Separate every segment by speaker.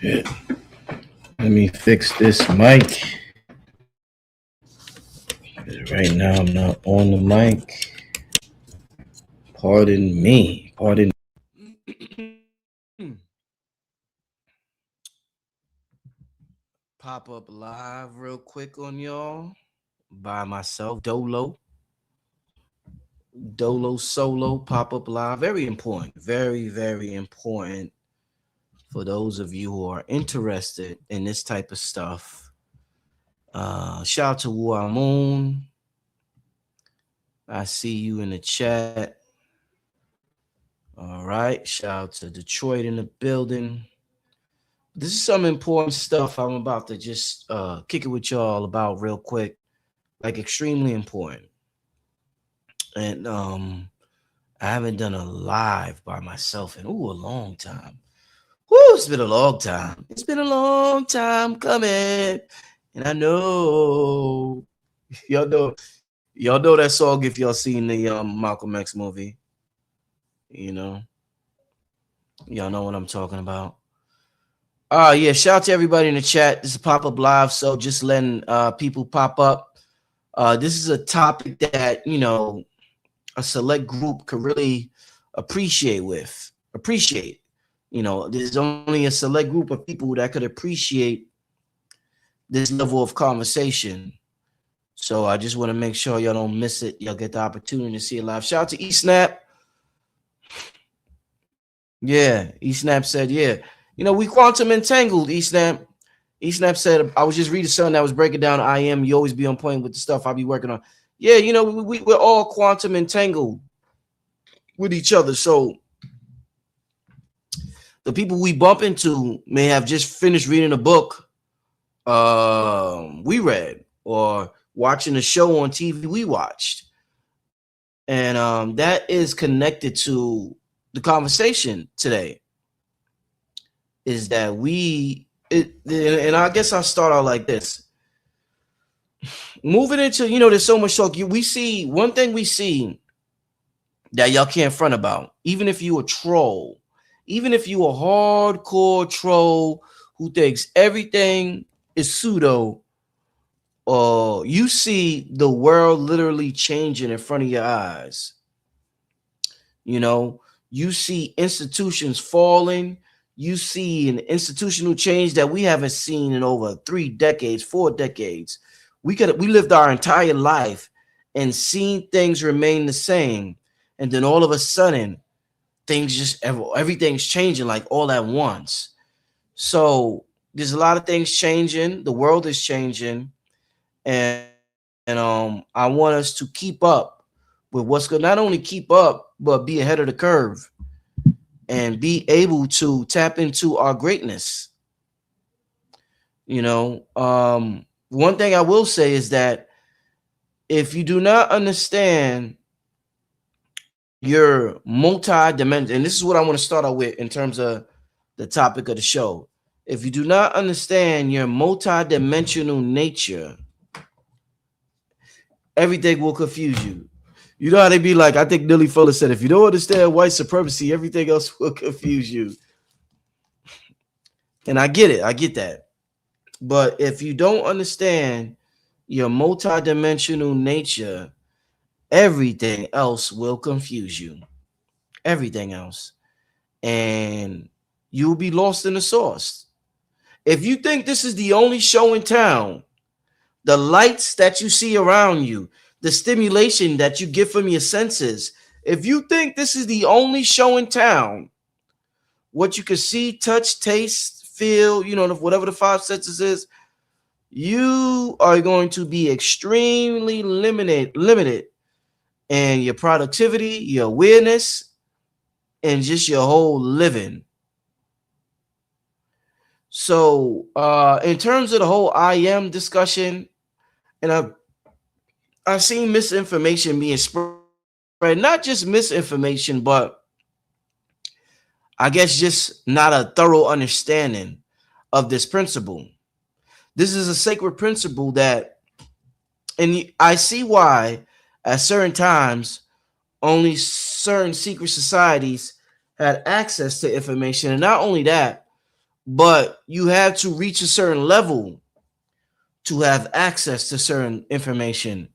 Speaker 1: Shit. Let me fix this mic. Right now I'm not on the mic. Pardon me. Pardon. Pop up live real quick on y'all by myself, Dolo solo pop up live. Very important. Very, very important for those of you who are interested in this type of stuff. Shout out to Wu Moon. I see you in the chat. All right. Shout out to Detroit in the building. This is some important stuff I'm about to just kick it with y'all about real quick. Like extremely important. And I haven't done a live by myself in a long time. It's been a long time. It's been a long time coming. And I know y'all know that song if y'all seen the Malcolm X movie. You know. Y'all know what I'm talking about. Yeah, shout out to everybody in the chat. This is pop-up live, so just letting people pop up. This is a topic that, a select group could really appreciate. There's only a select group of people that could appreciate this level of conversation. So I just want to make sure y'all don't miss it. Y'all get the opportunity to see it live. Shout out to eSnap. Yeah, eSnap said, yeah. We quantum entangled, eSnap. eSnap said, I was just reading something that was breaking down IM. You always be on point with the stuff I be working on. Yeah, we're all quantum entangled with each other. So the people we bump into may have just finished reading a book we read or watching a show on TV we watched. And that is connected to the conversation today. Is that and I guess I'll start out like this. Moving into, there's so much talk. We see one thing we see that y'all can't front about, even if you a troll, even if you a hardcore troll who thinks everything is pseudo, you see the world literally changing in front of your eyes. You see institutions falling. You see an institutional change that we haven't seen in over 3 decades, 4 decades. We lived our entire life and seen things remain the same. And then all of a sudden, everything's changing like all at once. So there's a lot of things changing. The world is changing. And I want us to keep up with what's going, not only keep up, but be ahead of the curve and be able to tap into our greatness. One thing I will say is that if you do not understand your multi-dimensional, and this is what I want to start out with in terms of the topic of the show. If you do not understand your multi-dimensional nature, everything will confuse you. You know how they be like, I think Nelly Fuller said, if you don't understand white supremacy, everything else will confuse you. And I get it. I get that. But if you don't understand your multidimensional nature, everything else will confuse you. Everything else. And you'll be lost in the sauce. If you think this is the only show in town, the lights that you see around you, the stimulation that you get from your senses, if you think this is the only show in town, what you can see, touch, taste, feel, whatever the 5 senses is, you are going to be extremely limited in your productivity, your awareness, and just your whole living. So in terms of the whole I am discussion, and I've seen misinformation being spread, not just misinformation, but I guess just not a thorough understanding of this principle. This is a sacred principle that, and I see why at certain times only certain secret societies had access to information. And not only that, but you have to reach a certain level to have access to certain information.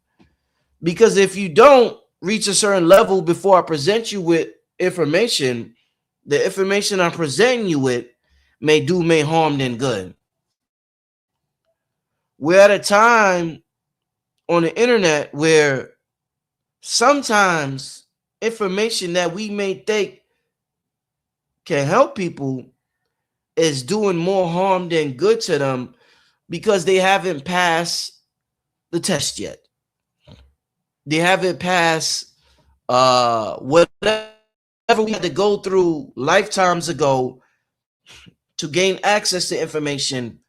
Speaker 1: Because if you don't reach a certain level before I present you with information, the information I'm presenting you with may do may harm than good. We're at a time on the internet where sometimes information that we may think can help people is doing more harm than good to them because they haven't passed the test yet. They haven't passed whatever we had to go through lifetimes ago to gain access to information.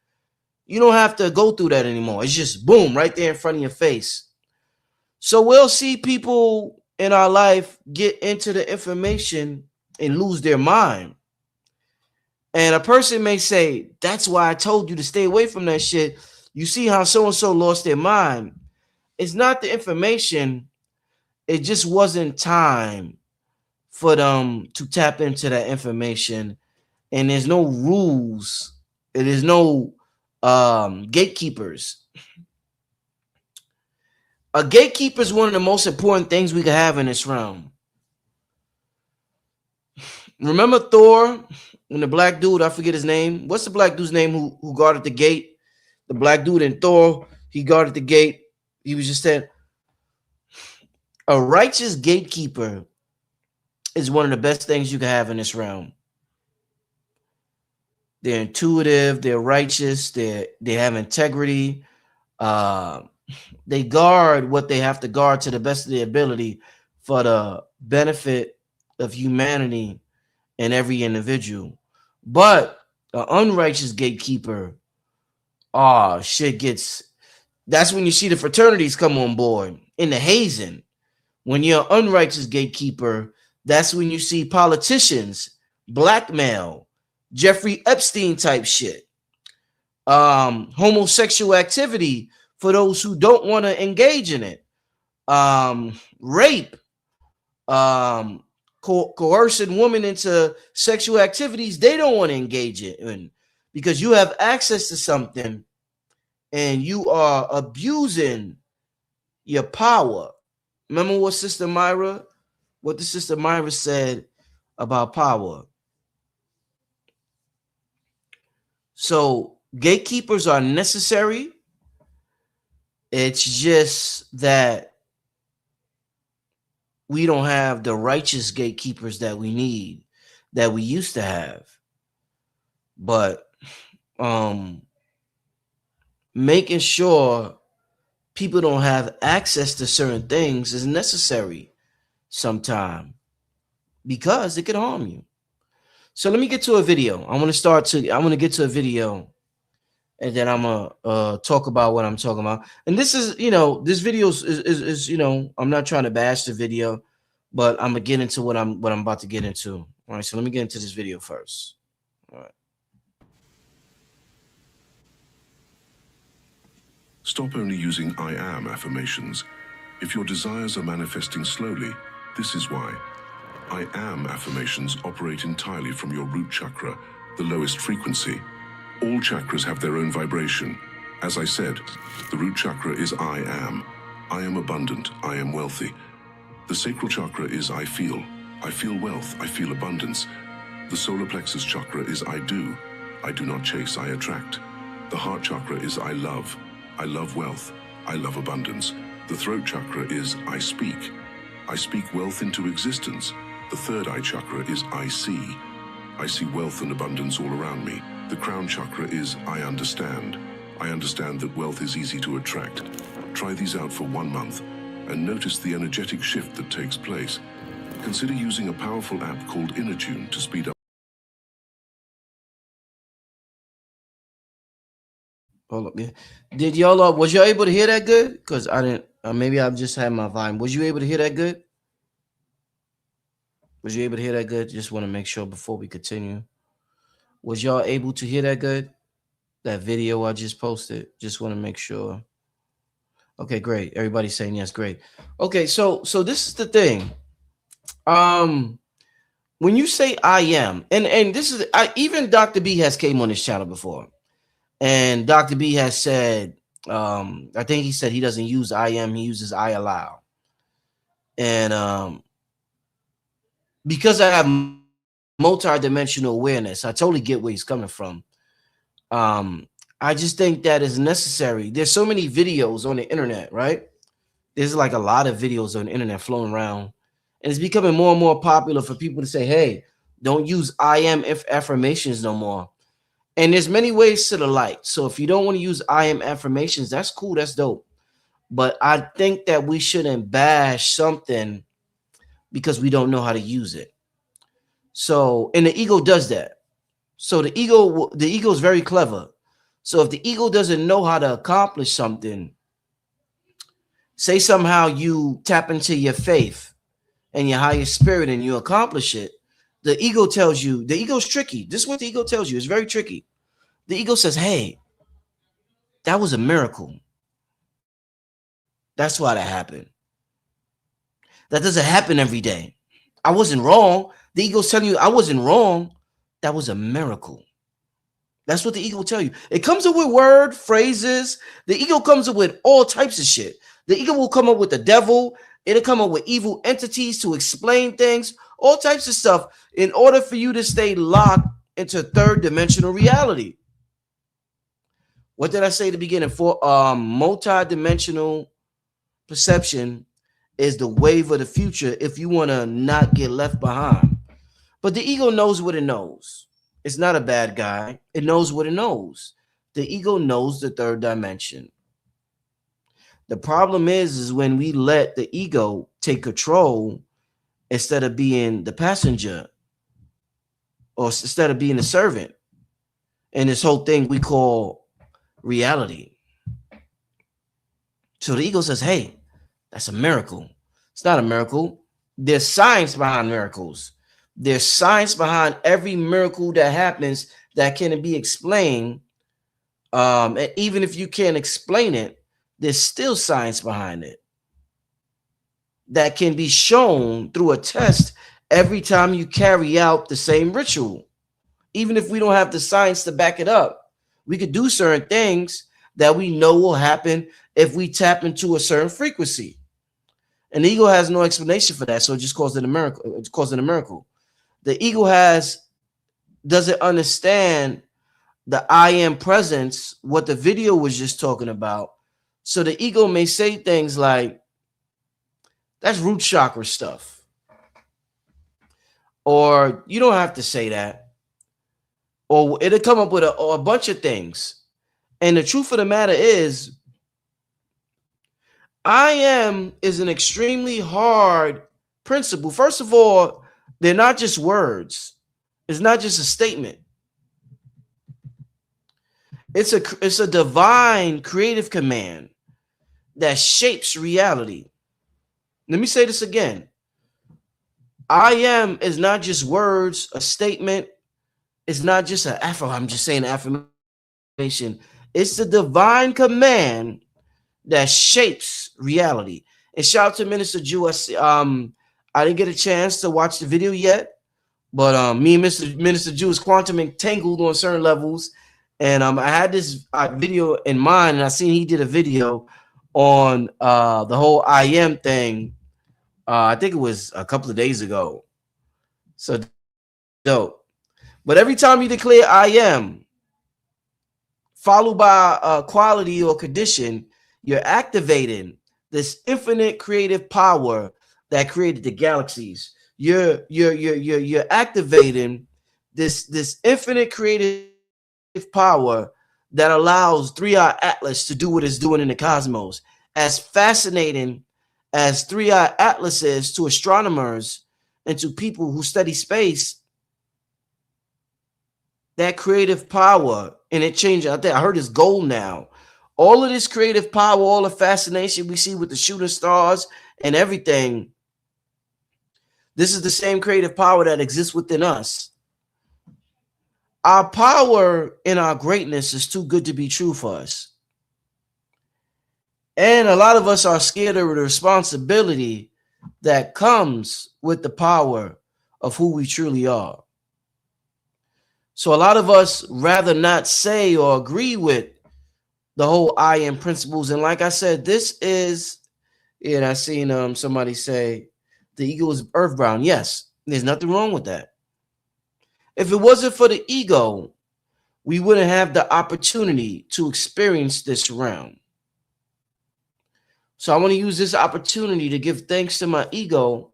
Speaker 1: You don't have to go through that anymore. It's just boom right there in front of your face. So we'll see people in our life get into the information and lose their mind. And a person may say, that's why I told you to stay away from that shit. You see how so and so lost their mind. It's not the information, it just wasn't time for them to tap into that information. And there's no rules, there's no gatekeepers. A gatekeeper is one of the most important things we could have in this realm. Remember Thor when the black dude, I forget his name. What's the black dude's name who guarded the gate? The black dude in Thor, he guarded the gate. He was just saying, a righteous gatekeeper is one of the best things you can have in this realm. They're intuitive, they're righteous, they have integrity. Uh, they guard what they have to guard to the best of their ability for the benefit of humanity and every individual. But an unrighteous gatekeeper, shit gets. That's when you see the fraternities come on board in the hazing. When you're an unrighteous gatekeeper, that's when you see politicians blackmail, Jeffrey Epstein type shit, homosexual activity for those who don't want to engage in it, rape, um, coercing women into sexual activities they don't want to engage in because you have access to something and you are abusing your power. Remember what the Sister Myra said about power. So gatekeepers are necessary. It's just that we don't have the righteous gatekeepers that we need, that we used to have. But making sure people don't have access to certain things is necessary sometime because it could harm you. So let me get to a video. I'm gonna get to a video and then I'm gonna talk about what I'm talking about. And this is, this video is I'm not trying to bash the video, but I'm gonna get into what I'm about to get into. All right, so let me get into this video first. All right.
Speaker 2: Stop only using I am affirmations. If your desires are manifesting slowly, this is why. I am affirmations operate entirely from your root chakra, the lowest frequency. All chakras have their own vibration. As I said, the root chakra is I am. I am abundant. I am wealthy. The sacral chakra is I feel. I feel wealth. I feel abundance. The solar plexus chakra is I do. I do not chase. I attract. The heart chakra is I love. I love wealth. I love abundance. The throat chakra is I speak. I speak wealth into existence. The third eye chakra is I see. I see wealth and abundance all around me. The crown chakra is I understand. I understand that wealth is easy to attract. Try these out for 1 month and notice the energetic shift that takes place. Consider using a powerful app called InnerTune to speed up.
Speaker 1: Hold up, yeah. Did y'all was y'all able to hear that good? Because I didn't. Maybe I've just had my volume. Was you able to hear that good? Was you able to hear that good? Just want to make sure before we continue. Was y'all able to hear that good? That video I just posted. Just want to make sure. Okay, great. Everybody's saying yes, great. Okay, so this is the thing. when you say I am, and this is even Dr. B has came on this channel before, and Dr. B has said, I think he said he doesn't use I am, he uses I allow. And because I have multi-dimensional awareness, I totally get where he's coming from. Um, I just think that is necessary. There's so many videos on the internet, right? There's like a lot of videos on the internet flowing around, and it's becoming more and more popular for people to say, "Hey, don't use I am if affirmations no more." And there's many ways to the light. So if you don't want to use I am affirmations, that's cool, that's dope. But I think that we shouldn't bash something because we don't know how to use it. So, and the ego does that. So the ego is very clever. So if the ego doesn't know how to accomplish something, say somehow you tap into your faith and your higher spirit and you accomplish it, the ego tells you, the ego's tricky. This is what the ego tells you. It's very tricky. The ego says, hey, that was a miracle. That's why that happened. That doesn't happen every day. I wasn't wrong. The ego's telling you I wasn't wrong. That was a miracle. That's what the ego will tell you. It comes up with word phrases. The ego comes up with all types of shit. The ego will come up with the devil. It'll come up with evil entities to explain things, all types of stuff in order for you to stay locked into third dimensional reality. What did I say at the beginning? For multi-dimensional perception is the wave of the future if you want to not get left behind. But the ego knows what it knows. It's not a bad guy. It knows what it knows. The ego knows the third dimension. The problem is when we let the ego take control instead of being the passenger or instead of being the servant in this whole thing we call reality. So the ego says, hey, that's a miracle. It's not a miracle. There's science behind miracles. There's science behind every miracle that happens that can be explained. And even if you can't explain it, there's still science behind it that can be shown through a test every time you carry out the same ritual. Even if we don't have the science to back it up, we could do certain things that we know will happen if we tap into a certain frequency. And the ego has no explanation for that, so it just calls it a miracle. It calls it a miracle. The ego doesn't understand the I am presence, what the video was just talking about. So the ego may say things like, that's root chakra stuff. Or you don't have to say that. Or it'll come up with a bunch of things. And the truth of the matter is, I am is an extremely hard principle. First of all, they're not just words. It's not just a statement. It's a divine creative command that shapes reality. Let me say this again. I am is not just words, a statement. It's not just an I'm just saying affirmation. It's the divine command that shapes reality. And shout out to Minister Jew. I didn't get a chance to watch the video yet, but me and Minister Jew is quantum entangled on certain levels. And I had this video in mind, and I seen he did a video on the whole I am thing. I think it was a couple of days ago. So dope. But every time you declare I am, followed by a quality or condition, you're activating this infinite creative power that created the galaxies. You're activating this infinite creative power that allows 3-eye Atlas to do what it's doing in the cosmos. As fascinating as 3-eye Atlas is to astronomers and to people who study space, that creative power, and it changed. I heard it's gold now. All of this creative power, all the fascination we see with the shooting stars and everything, this is the same creative power that exists within us. Our power and our greatness is too good to be true for us. And a lot of us are scared of the responsibility that comes with the power of who we truly are. So a lot of us rather not say or agree with the whole I am principles. And like I said, this is, and I seen somebody say the ego is earthbound. Yes, there's nothing wrong with that. If it wasn't for the ego, we wouldn't have the opportunity to experience this realm. So I want to use this opportunity to give thanks to my ego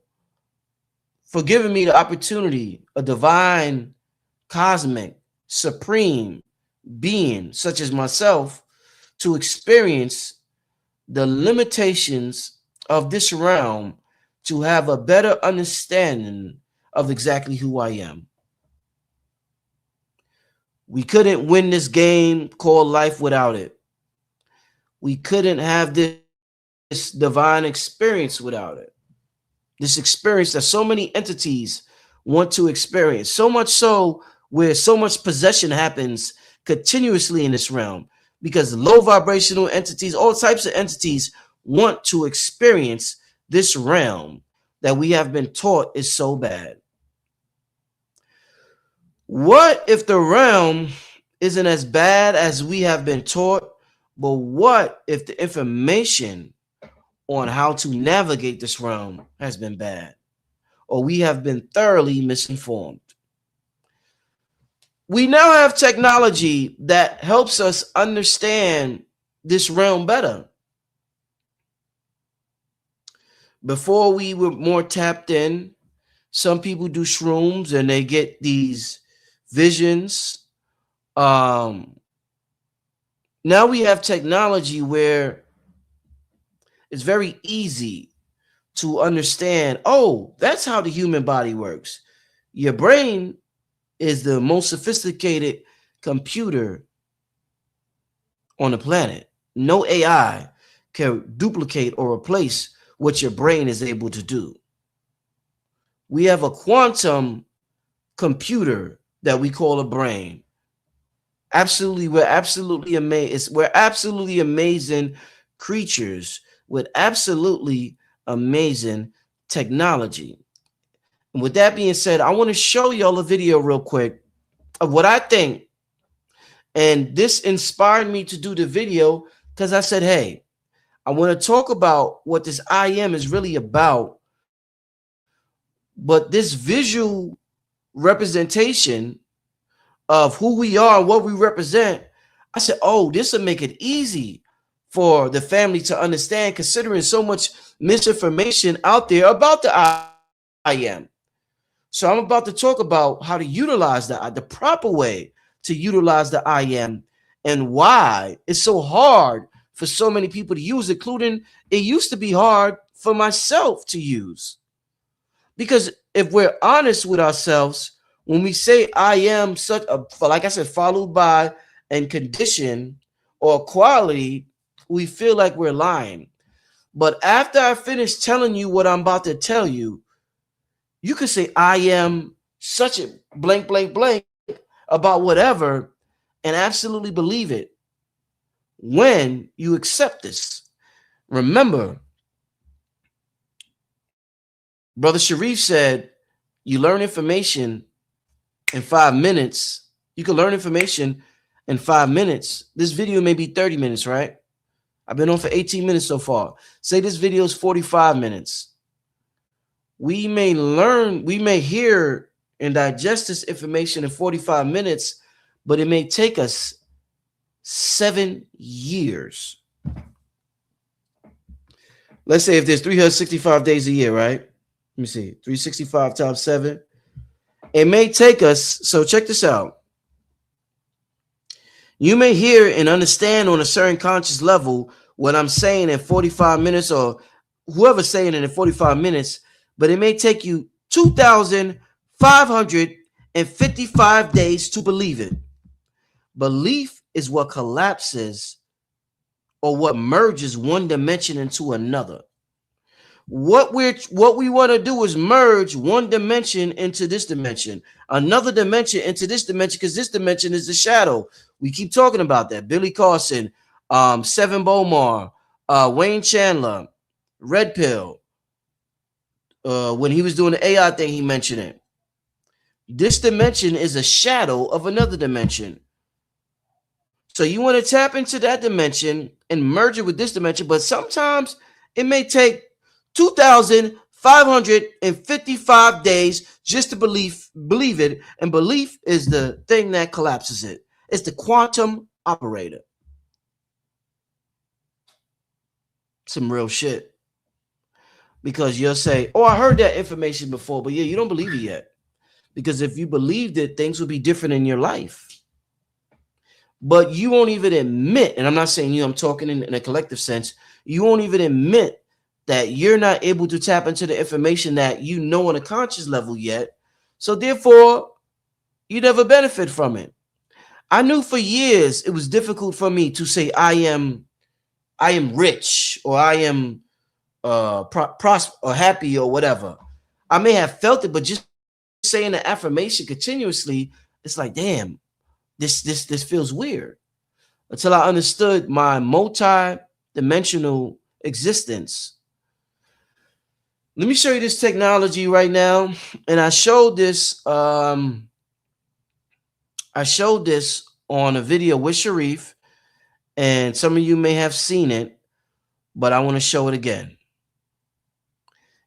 Speaker 1: for giving me the opportunity, a divine, cosmic, supreme being such as myself, to experience the limitations of this realm, to have a better understanding of exactly who I am. We couldn't win this game called life without it. We couldn't have this divine experience without it. This experience that so many entities want to experience. So much so where so much possession happens continuously in this realm because low vibrational entities, all types of entities want to experience this realm that we have been taught is so bad. What if the realm isn't as bad as we have been taught? But what if the information on how to navigate this realm has been bad, or we have been thoroughly misinformed? We now have technology that helps us understand this realm better. Before we were more tapped in, some people do shrooms and they get these visions. Um, Now we have technology where it's very easy to understand, oh, that's how the human body works. Your brain is the most sophisticated computer on the planet. No AI can duplicate or replace what your brain is able to do. We have a quantum computer that we call a brain. Absolutely, we're absolutely amazed. We're absolutely amazing creatures with absolutely amazing technology. And with that being said, I want to show y'all a video real quick of what I think. And this inspired me to do the video because I said, hey, I want to talk about what this I am is really about. But this visual representation of who we are and what we represent, I said, oh, this will make it easy for the family to understand, considering so much misinformation out there about the I am. So I'm about to talk about how to utilize the proper way to utilize the I am and why it's so hard for so many people to use, including it used to be hard for myself to use. Because if we're honest with ourselves, when we say I am such a, like I said, followed by and condition or quality, we feel like we're lying. But after I finish telling you what I'm about to tell you, you could say I am such a blank, blank, blank about whatever and absolutely believe it when you accept this. Remember, Brother Sharif said, you learn information in 5 minutes. You can learn information in 5 minutes. This video may be 30 minutes, right? I've been on for 18 minutes so far. Say this video is 45 minutes. We may learn, we may hear and digest this information in 45 minutes, but it may take us 7 years. Let's say if there's 365 days a year, right? Let me see, 365 times 7. It may take us, so check this out. You may hear and understand on a certain conscious level what I'm saying in 45 minutes, or whoever's saying it in 45 minutes, but it may take you 2,555 days to believe it. Belief is what collapses or what merges one dimension into another. What we want to do is merge one dimension into this dimension, another dimension into this dimension, because this dimension is the shadow. We keep talking about that. Billy Carson, Seven Bomar, Wayne Chandler, Red Pill. When he was doing the AI thing, he mentioned it. This dimension is a shadow of another dimension. So you want to tap into that dimension and merge it with this dimension, but sometimes it may take 2,555 days just to believe it, and belief is the thing that collapses it. It's the quantum operator. Some real shit. Because you'll say, "Oh, I heard that information before," but yeah, you don't believe it yet. Because if you believed it, things would be different in your life. But you won't even admit, and I'm not saying you, I'm talking in a collective sense, you won't even admit that you're not able to tap into the information that you know on a conscious level yet. So therefore, you never benefit from it. I knew for years it was difficult for me to say I am rich, or I am prosper or happy or whatever. I may have felt it, but just saying the affirmation continuously, it's like, damn, this feels weird. Until I understood my multi-dimensional existence. Let me show you this technology right now. And I showed this on a video with Sharif, and some of you may have seen it, but I want to show it again.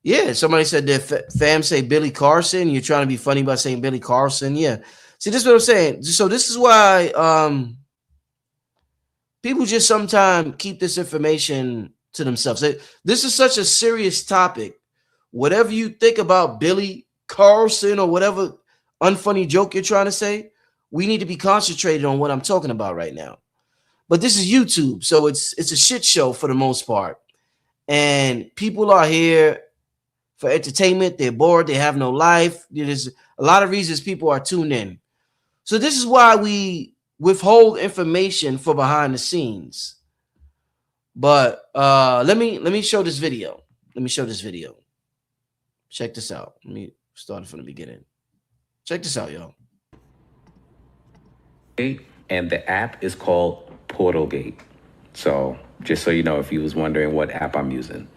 Speaker 1: Yeah, somebody said that fam say Billy Carson. You're trying to be funny by saying Billy Carson. Yeah. See, this is what I'm saying. So this is why people just sometimes keep this information to themselves. This is such a serious topic. Whatever you think about Billy Carlson or whatever unfunny joke you're trying to say, we need to be concentrated on what I'm talking about right now. But this is YouTube, so it's a shit show for the most part. And people are here for entertainment. They're bored. They have no life. There's a lot of reasons people are tuned in. So this is why we withhold information for behind the scenes. But let me show this video. Let me show this video. Check this out. Let me start it from the beginning. Check this out, y'all.
Speaker 3: And the app is called Portalgate. So just so you know, if you was wondering what app I'm using.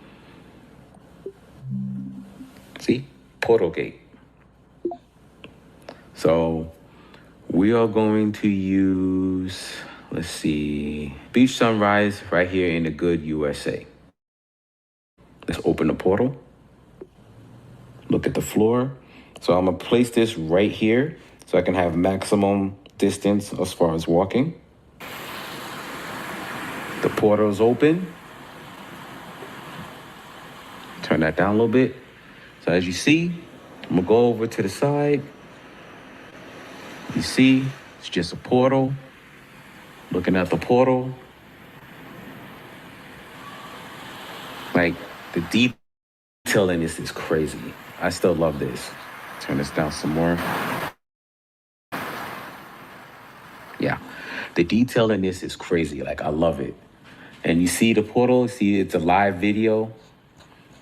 Speaker 3: See? Portalgate. So we are going to use, let's see, Beach Sunrise right here in the good USA. Let's open the portal. Look at the floor. So I'm gonna place this right here so I can have maximum distance as far as walking. The portal is open. Turn that down a little bit. So as you see, I'm gonna go over to the side. You see, it's just a portal. Looking at the portal. Like, the detail in this is crazy. I still love this. Turn this down some more. Yeah, the detail in this is crazy. Like, I love it. And you see the portal, see it's a live video.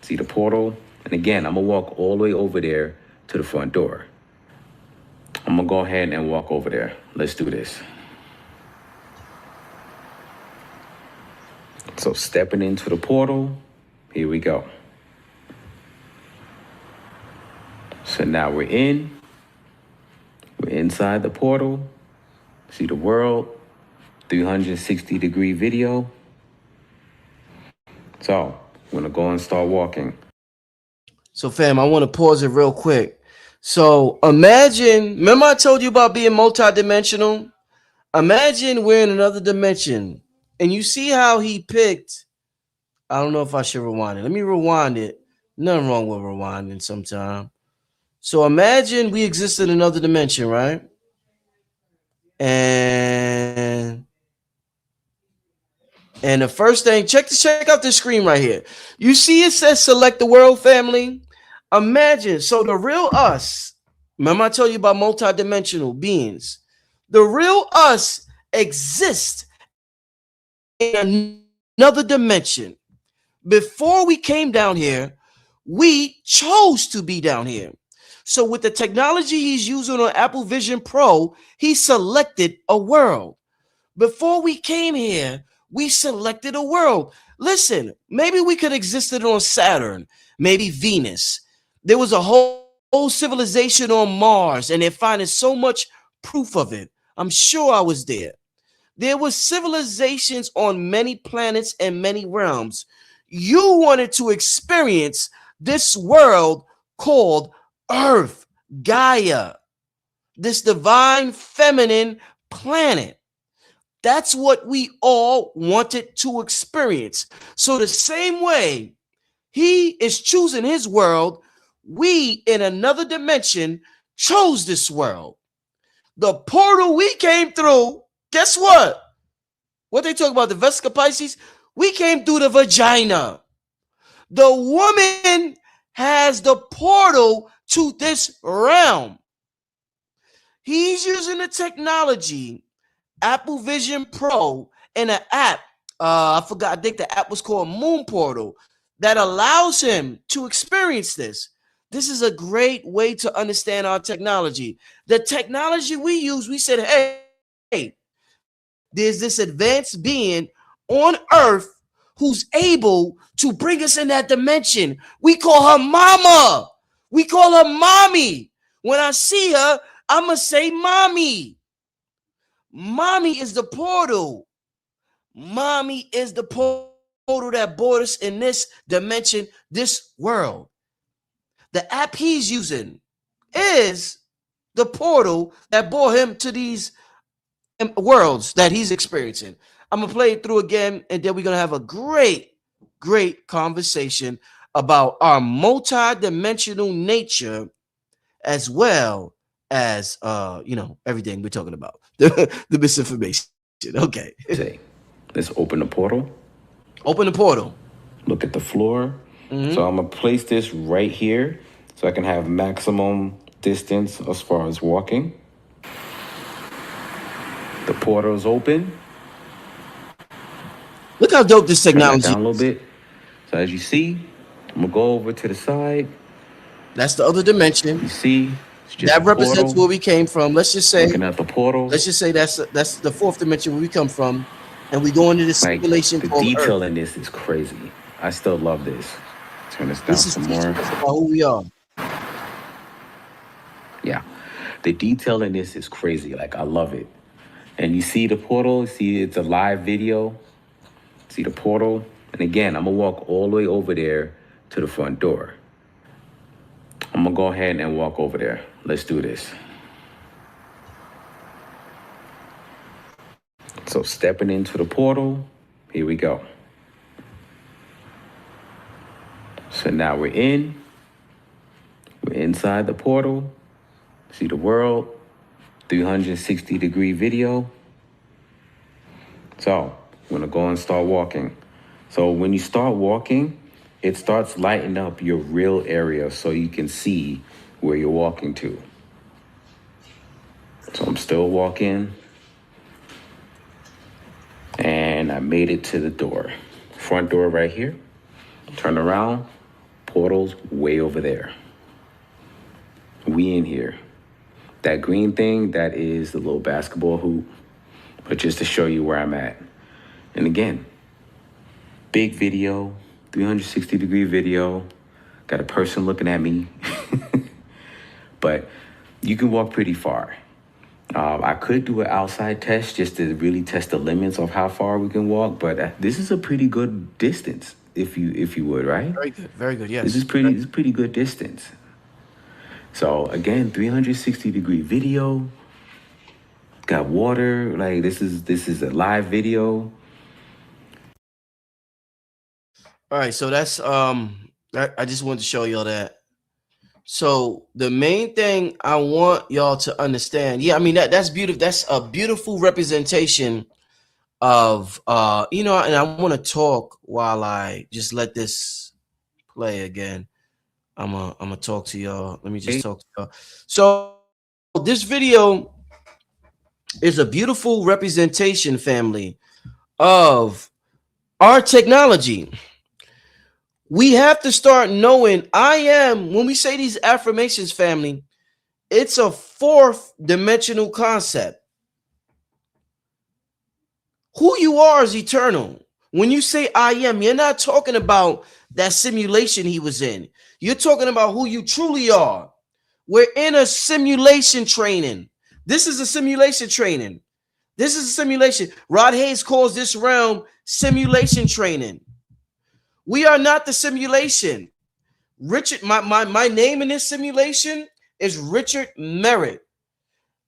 Speaker 3: See the portal? And again, I'm gonna walk all the way over there to the front door. I'm gonna go ahead and walk over there. Let's do this. So stepping into the portal, here we go. So now we're inside the portal. See the world, 360-degree video. So I'm gonna go and start walking.
Speaker 1: So fam, I want to pause it real quick. So imagine, remember I told you about being multidimensional? Imagine we're in another dimension, and you see how he picked, I don't know if I should rewind it. Let me rewind it. Nothing wrong with rewinding sometime. So imagine we exist in another dimension, right? And the first thing, check out this screen right here. You see it says select the world, family. Imagine, so the real us, remember I told you about multidimensional beings. The real us exists in another dimension. Before we came down here, we chose to be down here. So with the technology he's using on Apple Vision Pro, he selected a world. Before we came here, we selected a world. Listen, maybe we could have existed on Saturn, maybe Venus. There was a whole whole civilization on Mars, and they're finding so much proof of it. I'm sure I was there. There was civilizations on many planets and many realms. You wanted to experience this world called Earth, Gaia, this divine feminine planet. That's what we all wanted to experience. So, the same way he is choosing his world, we in another dimension chose this world. The portal we came through, guess what? What they talk about, the Vesica Pisces? We came through the vagina. The woman has the portal to this realm. He's using the technology, Apple Vision Pro, and an app. I forgot, I think the app was called Moon Portal, that allows him to experience this. This is a great way to understand our technology. The technology we use, we said, hey, there's this advanced being on Earth who's able to bring us in that dimension. We call her Mama. We call her Mommy. When I see her, I'm going to say Mommy. Mommy is the portal. Mommy is the portal that brought us in this dimension, this world. The app he's using is the portal that brought him to these worlds that he's experiencing. I'm going to play it through again, and then we're going to have a great conversation about our multi-dimensional nature, as well as everything we're talking about. The misinformation. Okay.
Speaker 3: Say, let's open the portal.
Speaker 1: Open the portal.
Speaker 3: Look at the floor. So I'm gonna place this right here so I can have maximum distance as far as walking. The portal's open.
Speaker 1: Look how dope this
Speaker 3: Turn that
Speaker 1: technology
Speaker 3: down a little
Speaker 1: is.
Speaker 3: bit. So as you see, I'm gonna go over to the side.
Speaker 1: That's the other dimension.
Speaker 3: You see, it's just
Speaker 1: That
Speaker 3: a
Speaker 1: represents
Speaker 3: portal.
Speaker 1: where we came from. Let's just say
Speaker 3: Looking at the portal,
Speaker 1: that's the fourth dimension where we come from, and we go into this
Speaker 3: like
Speaker 1: simulation
Speaker 3: the
Speaker 1: called
Speaker 3: detail
Speaker 1: Earth.
Speaker 3: in this is crazy. I still love this. Turn this down
Speaker 1: This is
Speaker 3: some
Speaker 1: teaching
Speaker 3: more.
Speaker 1: us about who we are.
Speaker 3: Yeah, the detail in this is crazy. Like I love it. And you see the portal. See, it's a live video. See the portal. And again, I'm gonna walk all the way over there to the front door. I'm gonna go ahead and walk over there. Let's do this. So stepping into the portal, here we go. So now we're in. We're inside the portal. See the world, 360-degree video. So I'm gonna go and start walking. So when you start walking, it starts lighting up your real area so you can see where you're walking to. So I'm still walking. And I made it to the door. Front door right here. Turn around. Portal's way over there. We in here. That green thing, that is the little basketball hoop. But just to show you where I'm at. And again, big video, 360-degree video. Got a person looking at me. But you can walk pretty far. I could do an outside test just to really test the limits of how far we can walk, but this is a pretty good distance, if you would, right?
Speaker 1: Very good. Yes.
Speaker 3: This is pretty good distance. So again, 360-degree video. Got water. Like this is a live video.
Speaker 1: All right. So that's I just wanted to show y'all that. So the main thing I want y'all to understand, yeah, I mean that's beautiful. That's a beautiful representation of and I want to talk while I just let this play again. I'm gonna talk to y'all. Let me just talk to y'all. So this video is a beautiful representation, family, of our technology. We have to start knowing when we say these affirmations, family, it's a fourth dimensional concept. Who you are is eternal. When you say I am, you're not talking about that simulation he was in. You're talking about who you truly are. We're in a simulation training. This is a simulation training. This is a simulation. Rod Hayes calls this realm simulation training. We are not the simulation. Richard, my name in this simulation is Richard Merritt.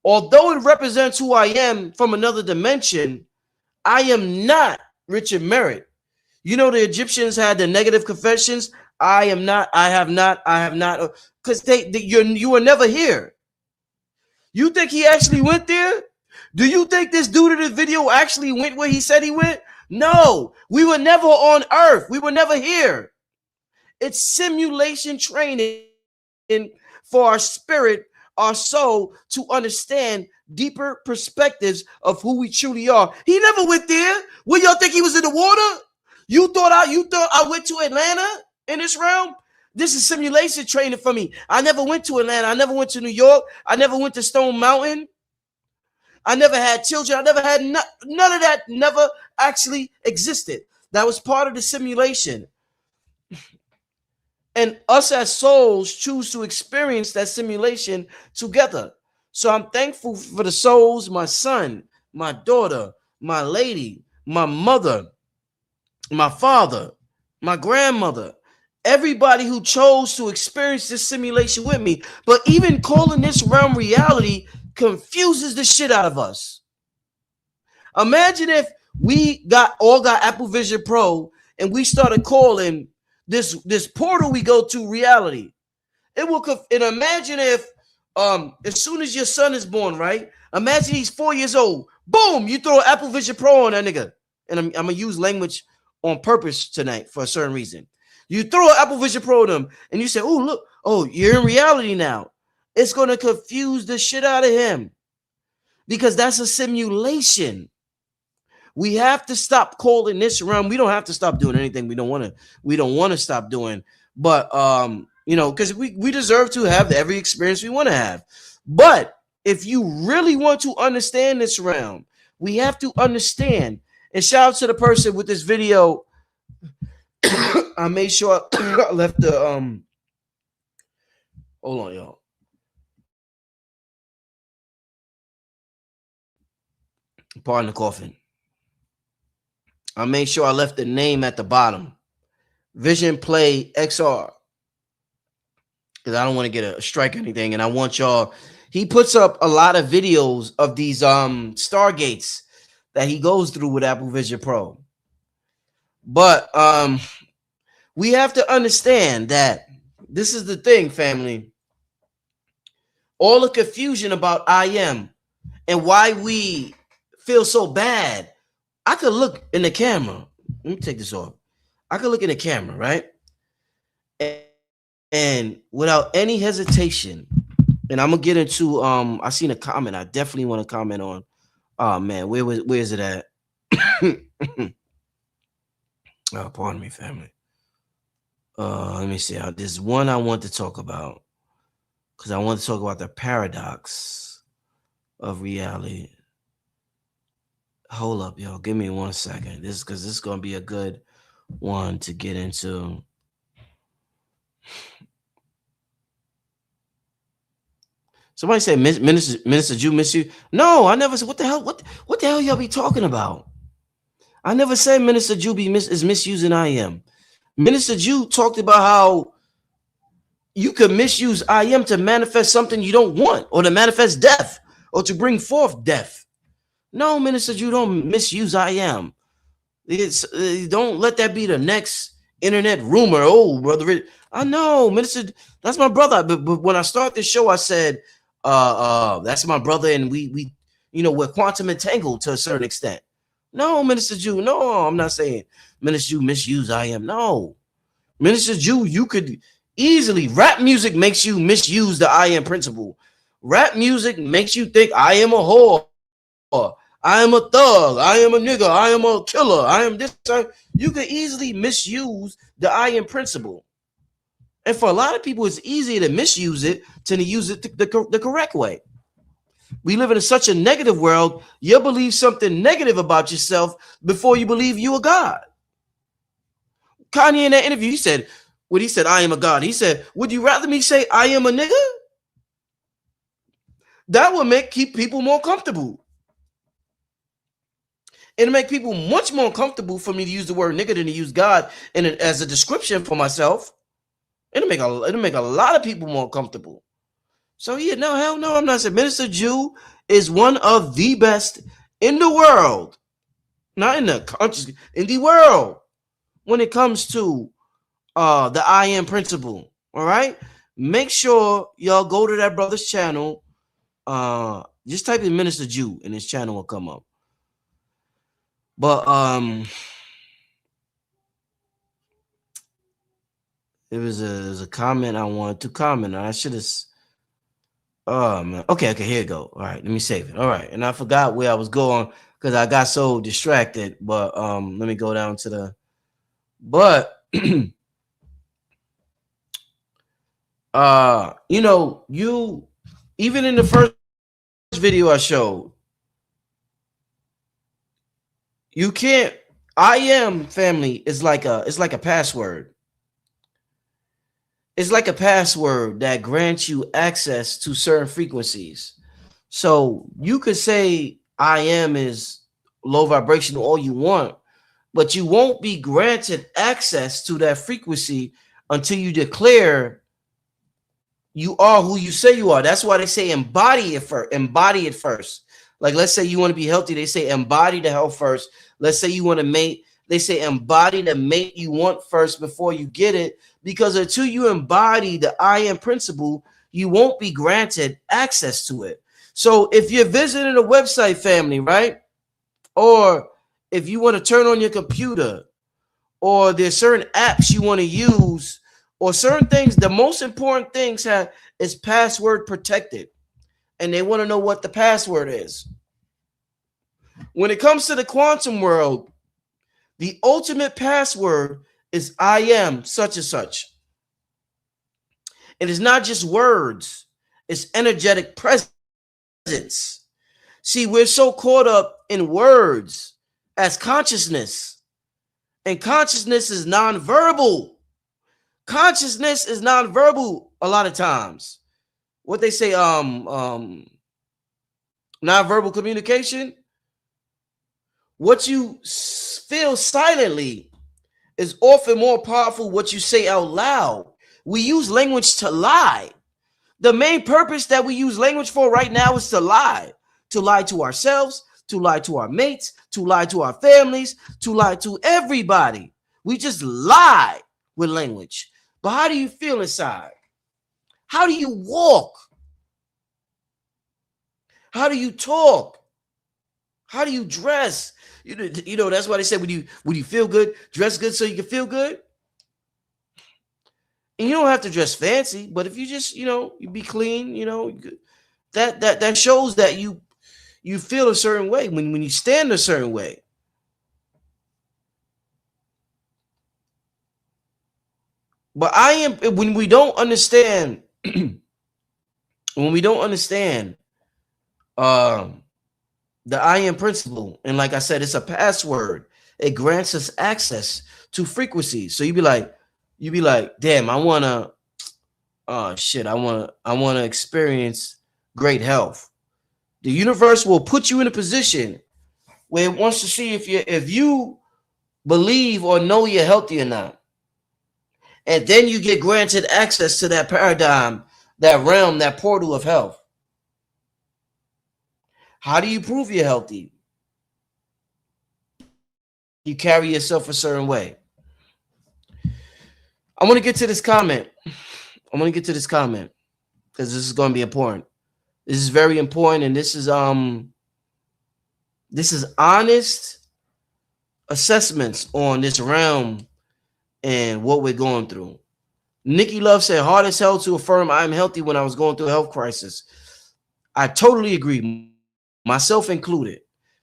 Speaker 1: Although it represents who I am from another dimension, I am not Richard Merritt. You know, the Egyptians had the negative confessions. I am not, I have not, I have not, because you were never here. You think he actually went there? Do you think this dude in the video actually went where he said he went? No, we were never on Earth. We were never here. It's simulation training for our spirit, our soul, to understand deeper perspectives of who we truly are. He never went there. What y'all think he was in the water? You thought I went to Atlanta in this realm? This is simulation training for me. I never went to Atlanta. I never went to New York. I never went to Stone Mountain. I never had children. I never had none of that. Never actually existed. That was part of the simulation. And us as souls choose to experience that simulation together. So I'm thankful for the souls, my son, my daughter, my lady, my mother, my father, my grandmother, everybody who chose to experience this simulation with me. But even calling this realm reality confuses the shit out of us. Imagine if we all got Apple Vision Pro and we started calling this portal we go to reality. It will. And imagine if as soon as your son is born, right? Imagine he's 4 years old. Boom! You throw Apple Vision Pro on that nigga. And I'm gonna use language on purpose tonight for a certain reason. You throw an Apple Vision Pro at him and you say, oh, look, oh, you're in reality now. It's going to confuse the shit out of him because that's a simulation. We have to stop calling this realm. We don't have to stop doing anything we don't want to stop doing. But, you know, because we deserve to have every experience we want to have. But if you really want to understand this realm, we have to understand. And shout out to the person with this video. I made sure I left the hold on, y'all. Pardon the coughing. I made sure I left the name at the bottom. Vision Play XR. Because I don't want to get a strike or anything. And I want y'all. He puts up a lot of videos of these stargates that he goes through with Apple Vision Pro. But we have to understand that this is the thing, family. All the confusion about I am and why we feel so bad. I could look in the camera. Let me take this off. I could look in the camera, right? And without any hesitation, and I'm gonna get into I seen a comment I definitely want to comment on. Oh man, where is it at? Oh, pardon me, family. Let me see. There's one I want to talk about because I want to talk about the paradox of reality. Hold up, yo. Give me 1 second. This is gonna be a good one to get into. Somebody say Minister Jew miss you. No, I never said. What the hell? What the hell y'all be talking about? I never said Minister Jew is misusing I am. Minister Jew talked about how you could misuse I am to manifest something you don't want, or to manifest death, or to bring forth death. No, Minister Jew, don't misuse I am. Don't let that be the next internet rumor. Oh, brother, I know, Minister, that's my brother. But when I start this show, I said, that's my brother, and we we're quantum entangled to a certain extent. No, Minister Jew, no, I'm not saying Minister Jew misuse I am. No, Minister Jew, you could easily, rap music makes you misuse the I am principle. Rap music makes you think I am a whore, I am a thug, I am a nigga, I am a killer, I am this. You could easily misuse the I am principle. And for a lot of people, it's easier to misuse it than to use it the correct way. We live in such a negative world, you'll believe something negative about yourself before you believe you a God. Kanye in that interview, he said, I am a God. He said, would you rather me say I am a nigga? That would keep people more comfortable. It'll make people much more comfortable for me to use the word nigga than to use God as a description for myself. It'll make a lot of people more comfortable. So yeah, no, hell no, I'm not saying Minister Jew is one of the best in the world, not in the conscious, in the world when it comes to the I am principle. All right, make sure y'all go to that brother's channel. Just type in Minister Jew and his channel will come up. But there was a comment I wanted to comment on. I should have. Oh man. Okay, here you go. All right, let me save it. All right, and I forgot where I was going because I got so distracted. But let me go down to the. But you even in the first video I showed, you can't. I am family is like a password. It's like a password that grants you access to certain frequencies. So you could say I am is low vibration all you want, but you won't be granted access to that frequency until you declare you are who you say you are. That's why they say embody it first. Embody it first. Like let's say you want to be healthy, they say embody the health first. Let's say you want to mate, they say embody the mate you want first before you get it. Because until you embody the I am principle, you won't be granted access to it. So if you're visiting a website, family, right? Or if you want to turn on your computer, or there's certain apps you want to use, or certain things, the most important things is password protected. And they want to know what the password is. When it comes to the quantum world, the ultimate password is I am such and such. It is not just words, it's energetic presence. See, we're so caught up in words as consciousness, and consciousness is nonverbal. Consciousness is nonverbal a lot of times. What they say, nonverbal communication. What you feel silently is often more powerful what you say out loud. We use language to lie. The main purpose that we use language for right now is to lie to ourselves, to lie to our mates, to lie to our families, to lie to everybody. We just lie with language. But how do you feel inside? How do you walk? How do you talk? How do you dress? You know that's why they said when you feel good, dress good so you can feel good. And you don't have to dress fancy, but if you just, you be clean, that shows that you feel a certain way when you stand a certain way. But when we don't understand, the I am principle, and like I said, it's a password. It grants us access to frequencies. So you be like, damn, I wanna, I wanna experience great health. The universe will put you in a position where it wants to see if you believe or know you're healthy or not. And then you get granted access to that paradigm, that realm, that portal of health. How do you prove you're healthy? You carry yourself a certain way. I want to get to this comment. Because this is going to be important. This is very important, and this is honest assessments on this realm and what we're going through. Nikki Love said, hard as hell to affirm I'm healthy when I was going through a health crisis. I totally agree, myself included.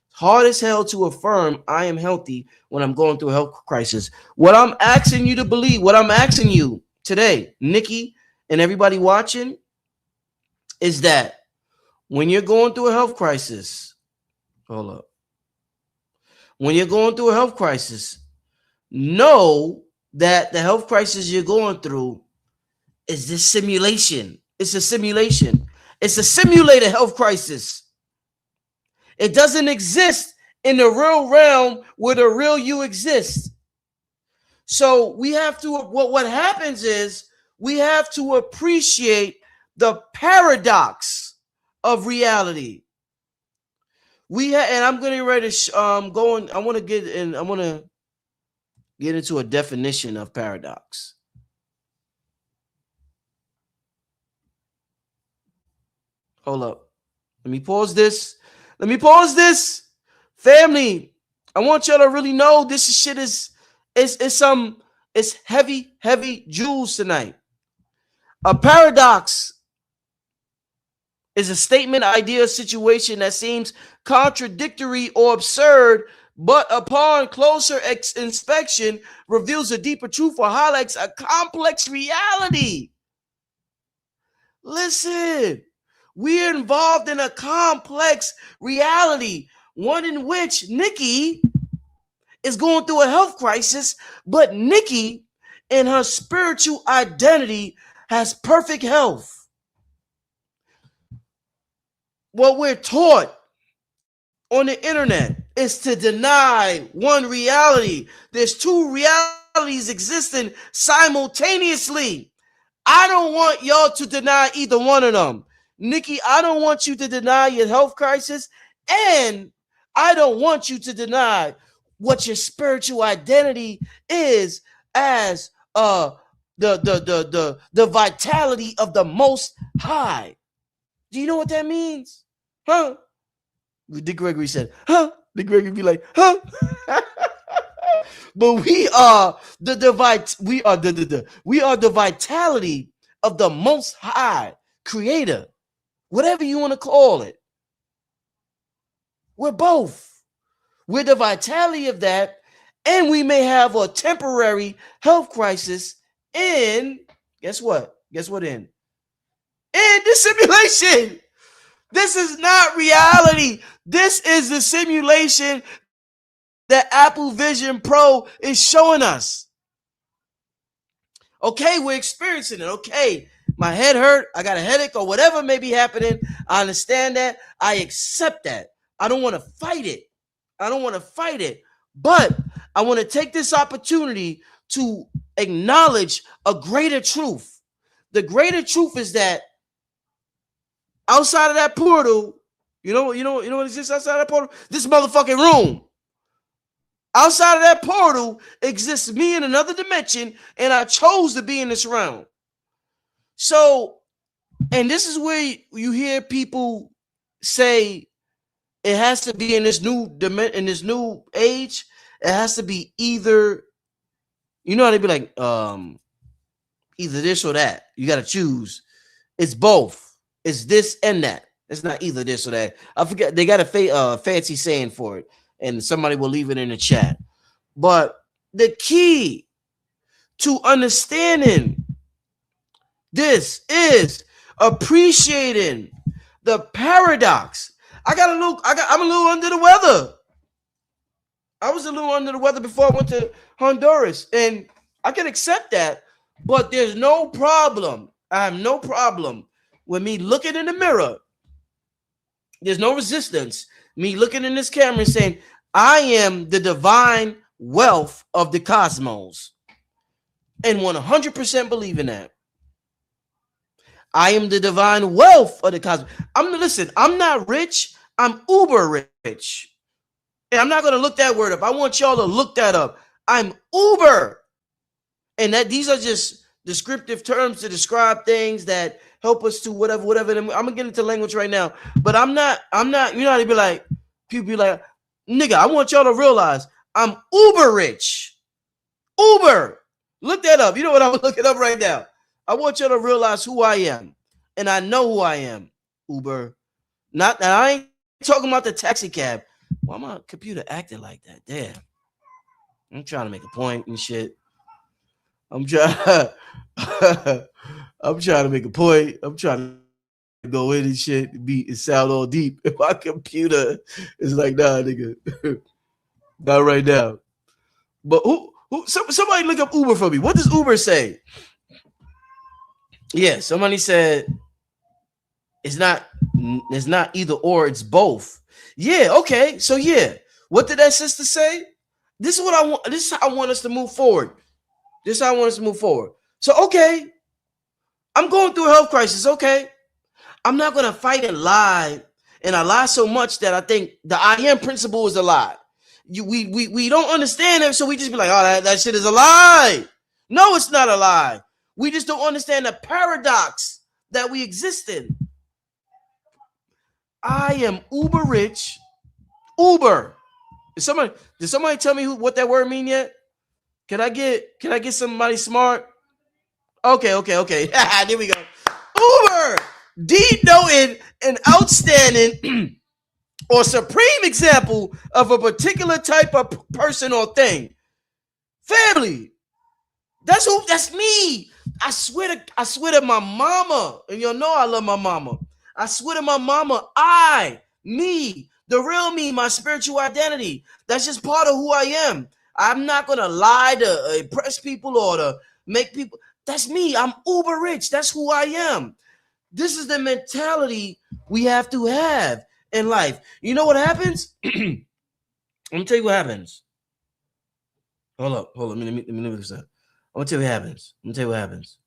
Speaker 1: Hard as hell to affirm I am healthy when I'm going through a health crisis. What I'm asking you to believe, what I'm asking you today, Nikki and everybody watching, is that when you're going through a health crisis, hold up. When you're going through a health crisis, know that the health crisis you're going through is this simulation. It's a simulation. It's a simulated health crisis. It doesn't exist in the real realm where the real you exists. So we have to, what happens is we have to appreciate the paradox of reality. And I'm getting ready to I want to get into a definition of paradox. Hold up. Let me pause this. Family, I want y'all to really know this shit is it's heavy jewels tonight. A paradox is a statement, idea, situation that seems contradictory or absurd, but upon closer inspection reveals a deeper truth or highlights a complex reality. Listen, we're involved in a complex reality, one in which Nikki is going through a health crisis, but Nikki, in her spiritual identity, has perfect health. What we're taught on the internet is to deny one reality. There's two realities existing simultaneously. I don't want y'all to deny either one of them. Nikki, I don't want you to deny your health crisis, and I don't want you to deny what your spiritual identity is as the vitality of the Most High. Do you know what that means? Huh? Dick Gregory said, huh? Dick Gregory be like, huh? But we are we are the vitality of the Most High Creator, whatever you want to call it. We're both. We're the vitality of that, and we may have a temporary health crisis in, guess what? In the simulation. This is not reality. This is the simulation that Apple Vision Pro is showing us. Okay, we're experiencing it. Okay, my head hurt. I got a headache or whatever may be happening. I understand that. I accept that. I don't want to fight it. But I want to take this opportunity to acknowledge a greater truth. The greater truth is that outside of that portal, you know what exists outside of that portal? This motherfucking room. Outside of that portal exists me in another dimension, and I chose to be in this realm. So, and this is where you hear people say it has to be in this new dimension, in this new age. It has to be either, you know how they be like, either this or that. You got to choose. It's both. It's this and that. It's not either this or that. I forget. They got a fancy saying for it, and somebody will leave it in the chat. But the key to understanding this is appreciating the paradox. I'm a little under the weather. I was a little under the weather before I went to Honduras, and I can accept that. But there's no problem. I have no problem with me looking in the mirror. There's no resistance. Me looking in this camera and saying, I am the divine wealth of the cosmos. And 100% believe in that. I am the divine wealth of the cosmos. I'm not rich. I'm uber rich. And I'm not going to look that word up. I want y'all to look that up. I'm uber. And that these are just descriptive terms to describe things that help us to whatever. I'm gonna get into language right now, but I'm not, you know how they be like, people be like, nigga, I want y'all to realize I'm uber rich. Uber. Look that up. You know what I'm looking up right now? I want y'all to realize who I am. And I know who I am. Uber. Not that I ain't talking about the taxi cab. Why my computer acting like that? Damn. I'm trying to make a point and shit. I'm trying to make a point. I'm trying to go in and shit and sound all deep. And my computer is like, nah, nigga. Not right now. But somebody look up Uber for me. What does Uber say? Yeah, somebody said It's not either or, it's both. Yeah, okay. So yeah, what did that sister say? This is what I want. This is how I want us to move forward. This is how I want us to move forward. So okay, I'm going through a health crisis. Okay, I'm not gonna fight and lie, and I lie so much that I think the I am principle is a lie. We don't understand it, so we just be like, oh, that shit is a lie. No, it's not a lie. We just don't understand the paradox that we exist in. I am uber rich. Uber. Did somebody tell me what that word mean yet? Can I get somebody smart? Okay. There we go. Uber. Denoting an outstanding or supreme example of a particular type of person or thing. Family. That's me. I swear to my mama. And y'all know I love my mama. I swear to my mama, me, the real me, my spiritual identity. That's just part of who I am. I'm not gonna lie to impress people or to make people. That's me. I'm uber rich. That's who I am. This is the mentality we have to have in life. You know what happens? Let me tell you what happens. Hold up. Let me look this up. I'm gonna tell you what happens.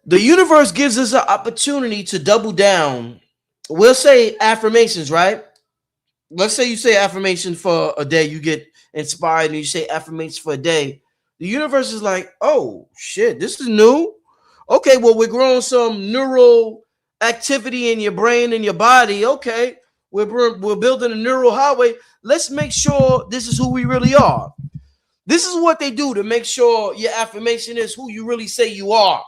Speaker 1: The universe gives us an opportunity to double down. We'll say affirmations, right? Let's say you say affirmation for a day, you get inspired and you say affirmations for a day. The universe is like, oh shit, this is new. Okay, well, we're growing some neural activity in your brain and your body. Okay, we're building a neural highway. Let's make sure this is who we really are. This is what they do to make sure your affirmation is who you really say you are.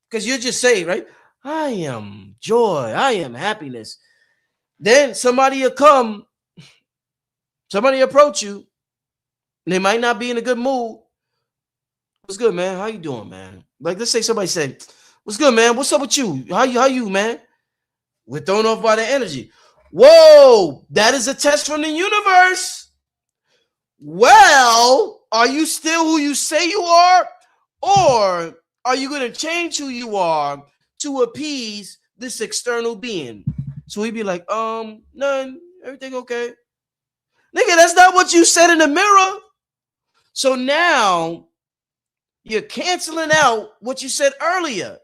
Speaker 1: Because you just say, right? I am joy. I am happiness. Then somebody will come, somebody approach you, and they might not be in a good mood. What's good, man? How you doing, man? Like, let's say somebody said, what's good, man? What's up with you? How you, man? We're thrown off by the energy. Whoa, that is a test from the universe. Well, are you still who you say you are? Or are you going to change who you are to appease this external being? So he'd be like, none, everything okay. Nigga, that's not what you said in the mirror. So now you're canceling out what you said earlier.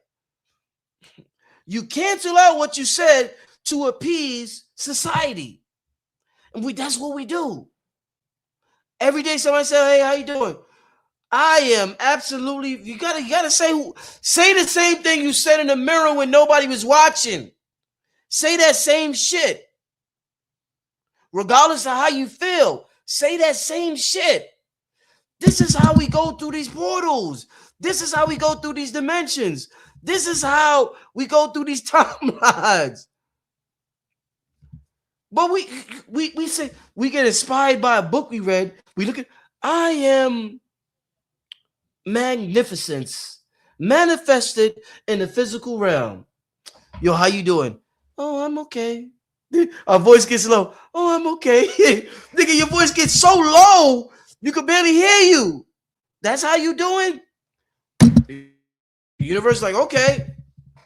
Speaker 1: You cancel out what you said to appease society. And that's what we do. Every day somebody says, hey, how you doing? I am absolutely, you gotta say the same thing you said in the mirror when nobody was watching. Say that same shit. Regardless of how you feel, say that same shit. This is how we go through these portals. This is how we go through these dimensions. This is how we go through these timelines. But we say we get inspired by a book we read. We look at, I am magnificence manifested in the physical realm. Yo, how you doing? Oh, I'm okay. Our voice gets low. Oh, I'm okay. Nigga, your voice gets so low, you can barely hear you. That's how you doing? The universe is like, okay,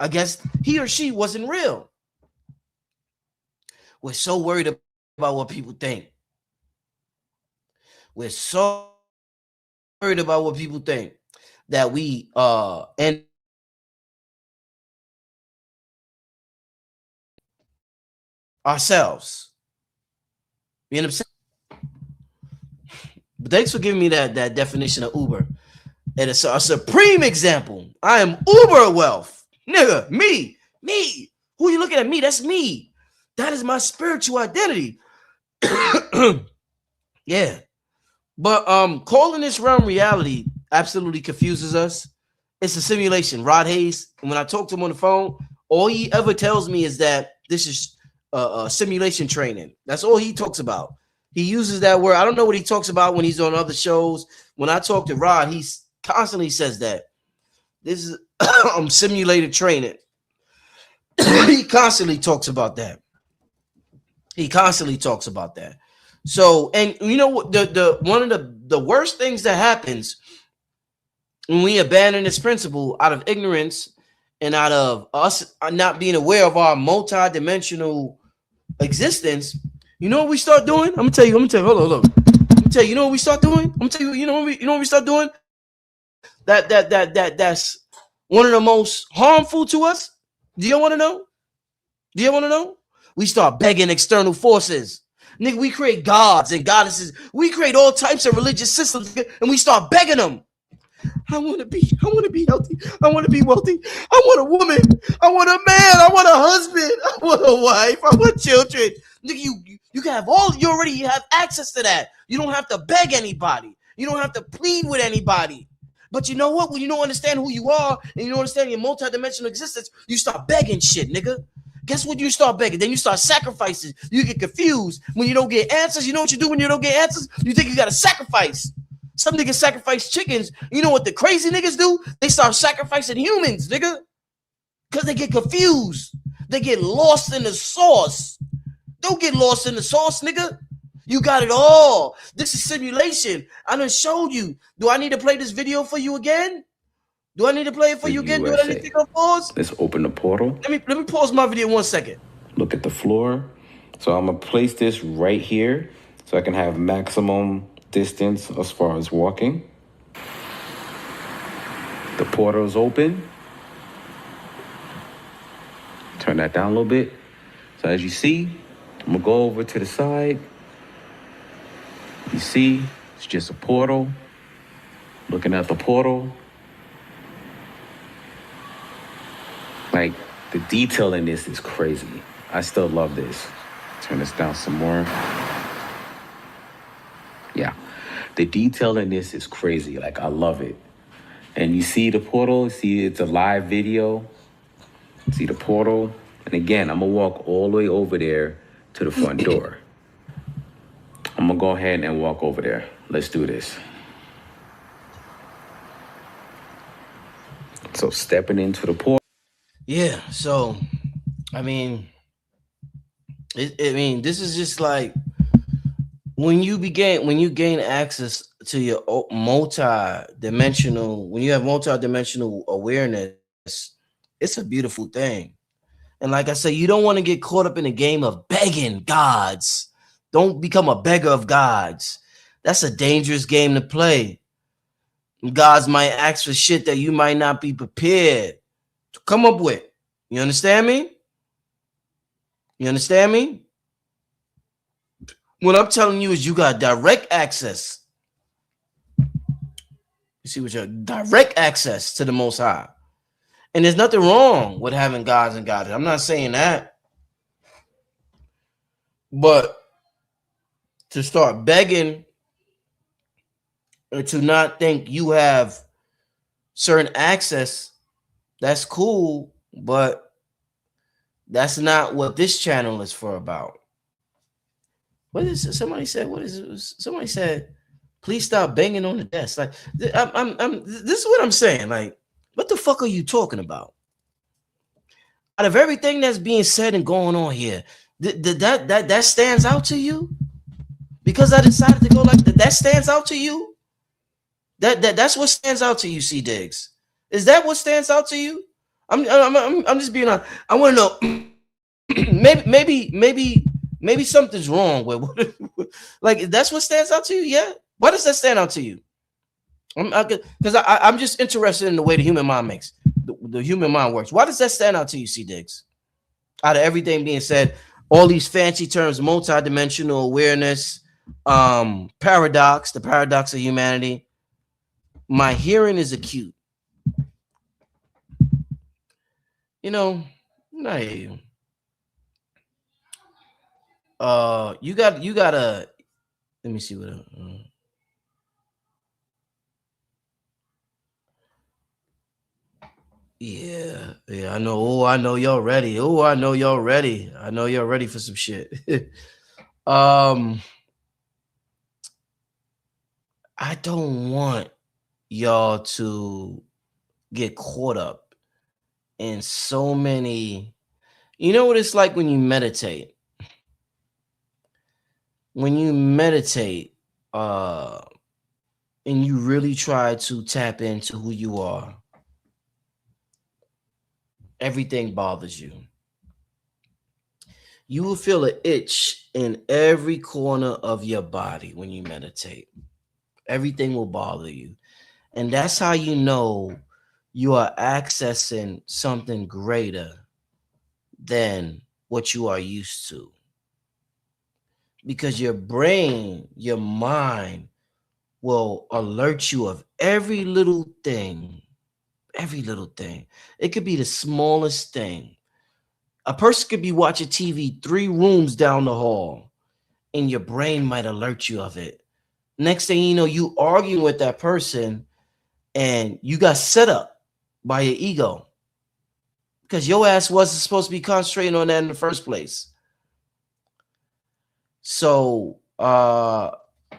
Speaker 1: I guess he or she wasn't real. We're so worried about what people think. We're so worried about what people think that we end ourselves. You know what I'm saying? But thanks for giving me that definition of Uber. And it's a supreme example. I am Uber wealth. Nigga, me. Who you looking at? Me, that's me. That is my spiritual identity. Yeah. But calling this realm reality absolutely confuses us. It's a simulation. Rod Hayes, when I talk to him on the phone, all he ever tells me is that this is simulation training. That's all he talks about. He uses that word. I don't know what he talks about when he's on other shows. When I talk to Rod, he constantly says that this is simulated training. He constantly talks about that. So, and you know what? The one of the worst things that happens when we abandon this principle out of ignorance and out of us not being aware of our multi-dimensional existence, you know what we start doing? I'm gonna tell you, hold on. I'm gonna tell you, you know what we start doing? I'm gonna tell you, you know what we start doing? That's one of the most harmful to us. Do you want to know? Do you want to know? We start begging external forces. Nigga, we create gods and goddesses. We create all types of religious systems, and we start begging them. I want to be healthy. I want to be wealthy. I want a woman. I want a man. I want a husband. I want a wife. I want children. Nigga, you can have all. You already have access to that. You don't have to beg anybody. You don't have to plead with anybody. But you know what? When you don't understand who you are and you don't understand your multidimensional existence, you start begging shit, nigga. Guess what? You start begging. Then you start sacrificing. You get confused when you don't get answers. You know what you do when you don't get answers? You think you got to sacrifice. Some niggas sacrifice chickens. You know what the crazy niggas do? They start sacrificing humans, nigga. Because they get confused. They get lost in the sauce. Don't get lost in the sauce, nigga. You got it all. This is simulation. I done showed you. Do I need to play this video for you again? Do I need to play it for you again? Do I need to take a pause?
Speaker 3: Let's open the portal.
Speaker 1: Let me pause my video 1 second.
Speaker 3: Look at the floor. So I'm gonna place this right here so I can have maximum distance as far as walking. The portal is open. Turn that down a little bit. So as you see, I'm gonna go over to the side. You see, it's just a portal. Looking at the portal. Like, the detail in this is crazy. I still love this. Turn this down some more. Yeah, the detail in this is crazy. Like, I love it. And you see the portal, see it's a live video. See the portal. And again, I'm gonna walk all the way over there to the front door. I'm gonna go ahead and walk over there. Let's do this. So stepping into the portal.
Speaker 1: Yeah, so I mean, this is just like when you gain access to your multi-dimensional, when you have multi-dimensional awareness, it's a beautiful thing. And like I said, you don't want to get caught up in a game of begging gods. Don't become a beggar of gods. That's a dangerous game to play. Gods might ask for shit that you might not be prepared to come up with. You understand me? You understand me? What I'm telling you is you got direct access. You see what you're direct access to the Most High. And there's nothing wrong with having gods and goddesses. I'm not saying that. But to start begging or to not think you have certain access, that's cool, but that's not what this channel is for about. What is it? Somebody said, what is it? Somebody said, please stop banging on the desk. Like, this is what I'm saying. Like, what the fuck are you talking about? Out of everything that's being said and going on here, that stands out to you? Because I decided to go like that. That stands out to you? That's what stands out to you, C Diggs. Is that what stands out to you? I'm just being honest. I want to know. maybe something's wrong with like that's what stands out to you. Yeah, why does that stand out to you? Because I'm just interested in the way the human mind makes the human mind works. Why does that stand out to you, C Diggs? Out of everything being said, all these fancy terms, multidimensional awareness, paradox, the paradox of humanity. My hearing is acute. You know, I hear you. You gotta. Let me see what. Yeah. I know. Oh, I know y'all ready. Oh, I know y'all ready. I know y'all ready for some shit. I don't want y'all to get caught up in so many. You know what it's like when you meditate? When you meditate, and you really try to tap into who you are, everything bothers you. You will feel an itch in every corner of your body when you meditate. Everything will bother you. And that's how you know you are accessing something greater than what you are used to. Because your brain, your mind will alert you of every little thing. Every little thing. It could be the smallest thing. A person could be watching TV 3 rooms down the hall, and your brain might alert you of it. Next thing you know, you arguing with that person, and you got set up by your ego because your ass wasn't supposed to be concentrating on that in the first place. So,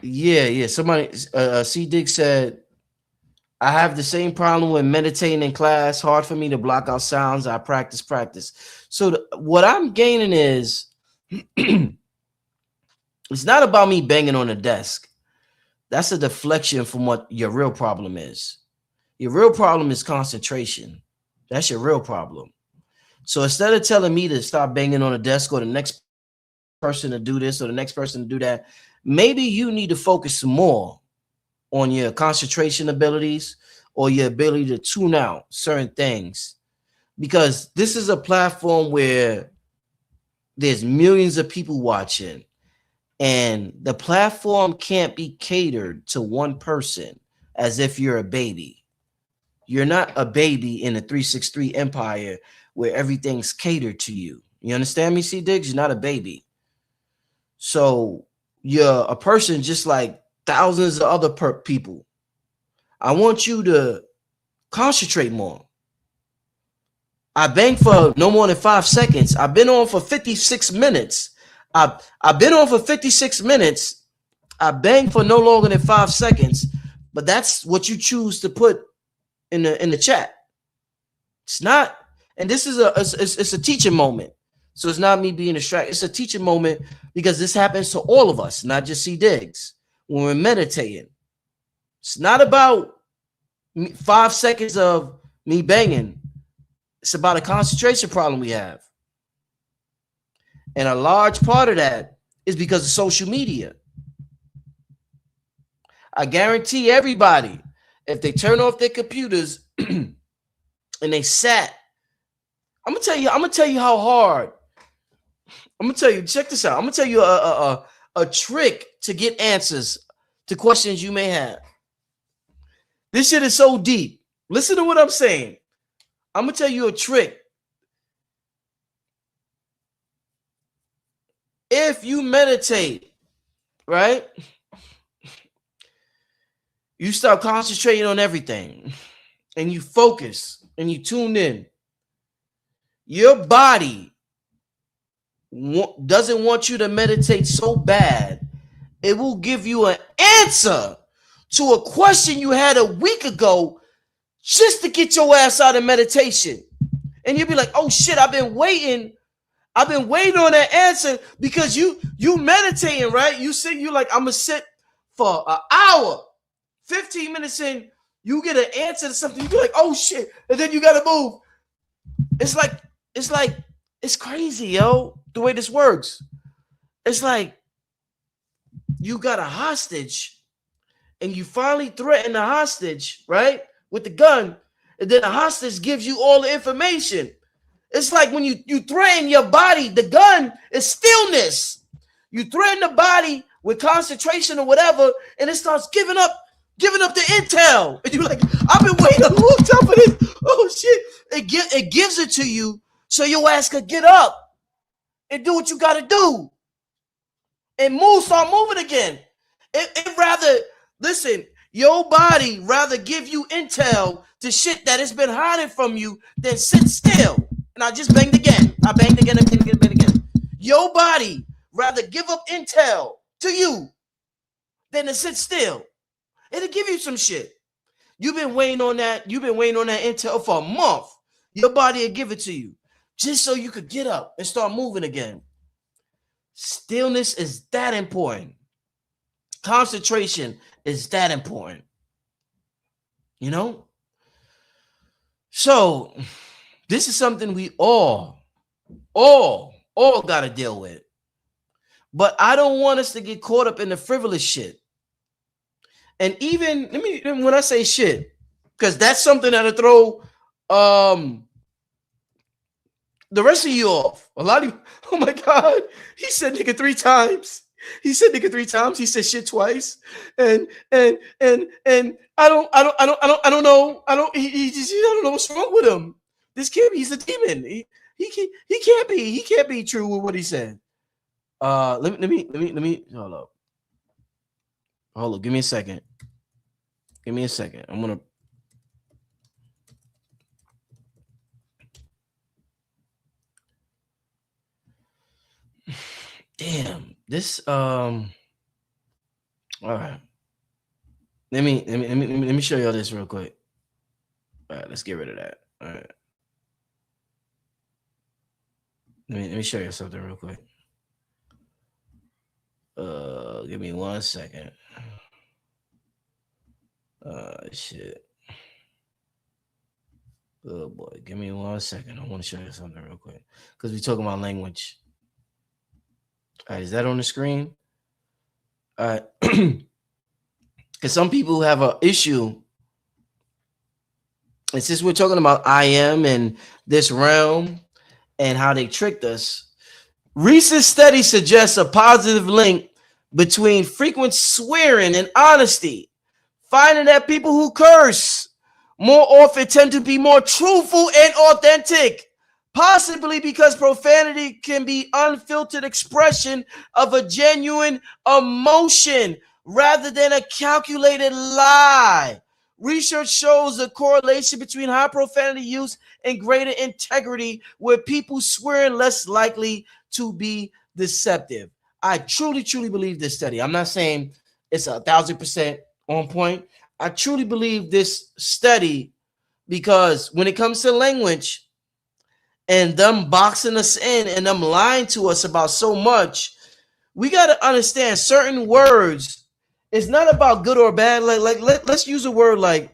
Speaker 1: yeah. Somebody, C. Dick said, I have the same problem with meditating in class. Hard for me to block out sounds. I practice. So, what I'm gaining is it's not about me banging on the desk. That's a deflection from what your real problem is. Your real problem is concentration. That's your real problem. So instead of telling me to stop banging on the desk or the next person to do this or the next person to do that, maybe you need to focus more on your concentration abilities or your ability to tune out certain things. Because this is a platform where there's millions of people watching, and the platform can't be catered to one person as if you're a baby. You're not a baby in a 363 empire where everything's catered to you. You understand me, C Diggs? You're not a baby. So you're a person just like thousands of other people. I want you to concentrate more. I banged for no more than 5 seconds. I've been on for 56 minutes. I've been on for 56 minutes. I banged for no longer than 5 seconds. But that's what you choose to put in the chat. It's not, and this is it's a teaching moment. So it's not me being distracted. It's a teaching moment because this happens to all of us, not just C Diggs. When we're meditating, it's not about 5 seconds of me banging. It's about a concentration problem we have. And a large part of that is because of social media. I guarantee everybody, if they turn off their computers and they sat, I'm gonna tell you how hard. I'm gonna tell you, check this out. I'm gonna tell you a trick to get answers to questions you may have. This shit is so deep. Listen to what I'm saying. I'm gonna tell you a trick. If you meditate, right? You start concentrating on everything and you focus and you tune in. Your body doesn't want you to meditate so bad, it will give you an answer to a question you had a week ago just to get your ass out of meditation. And you'll be like, oh shit, I've been waiting on that answer because you meditating, right? You like, I'm gonna sit for an hour, 15 minutes in, you get an answer to something, you be like, oh shit, and then you gotta move. It's like it's crazy, yo, the way this works. It's like you got a hostage and you finally threaten the hostage, right? With the gun, and then the hostage gives you all the information. It's like when you threaten your body, the gun is stillness. You threaten the body with concentration or whatever, and it starts giving up the intel. And you're like, I've been waiting a long time for this. Oh shit. It gives it to you so your ass could get up and do what you gotta do. And start moving again. It rather, listen, your body rather give you intel to shit that has been hiding from you than sit still. And I just banged again. I banged again. Your body rather give up intel to you than to sit still. It'll give you some shit. You've been waiting on that intel for a month. Your body will give it to you just so you could get up and start moving again. Stillness is that important. Concentration is that important. You know? So this is something we all got to deal with. But I don't want us to get caught up in the frivolous shit. And even when I say shit, because that's something that'll throw the rest of you off. A lot of you, oh my God, he said nigga 3 times. He said nigga 3 times. He said shit twice. And I don't know. He just, I don't know what's wrong with him. This kid, he's a demon. He can't be true with what he said. Let me hold up. Give me a second. I'm gonna. Damn this. All right. Let me show y'all this real quick. All right, let's get rid of that. All right. Let me show you something real quick. Give me 1 second. Shit. Oh boy, give me 1 second. I want to show you something real quick because we're talking about language. All right, is that on the screen? All right, because some people have an issue. And since we're talking about I am and this realm and how they tricked us, recent study suggests a positive link between frequent swearing and honesty, finding that people who curse more often tend to be more truthful and authentic, possibly because profanity can be unfiltered expression of a genuine emotion rather than a calculated lie. Research shows a correlation between high profanity use and greater integrity, where people swearing less likely to be deceptive. I truly believe this study. I'm not saying it's 1,000% on point. I truly believe this study because when it comes to language and them boxing us in and them lying to us about so much, we got to understand certain words. It's not about good or bad. Let's use a word like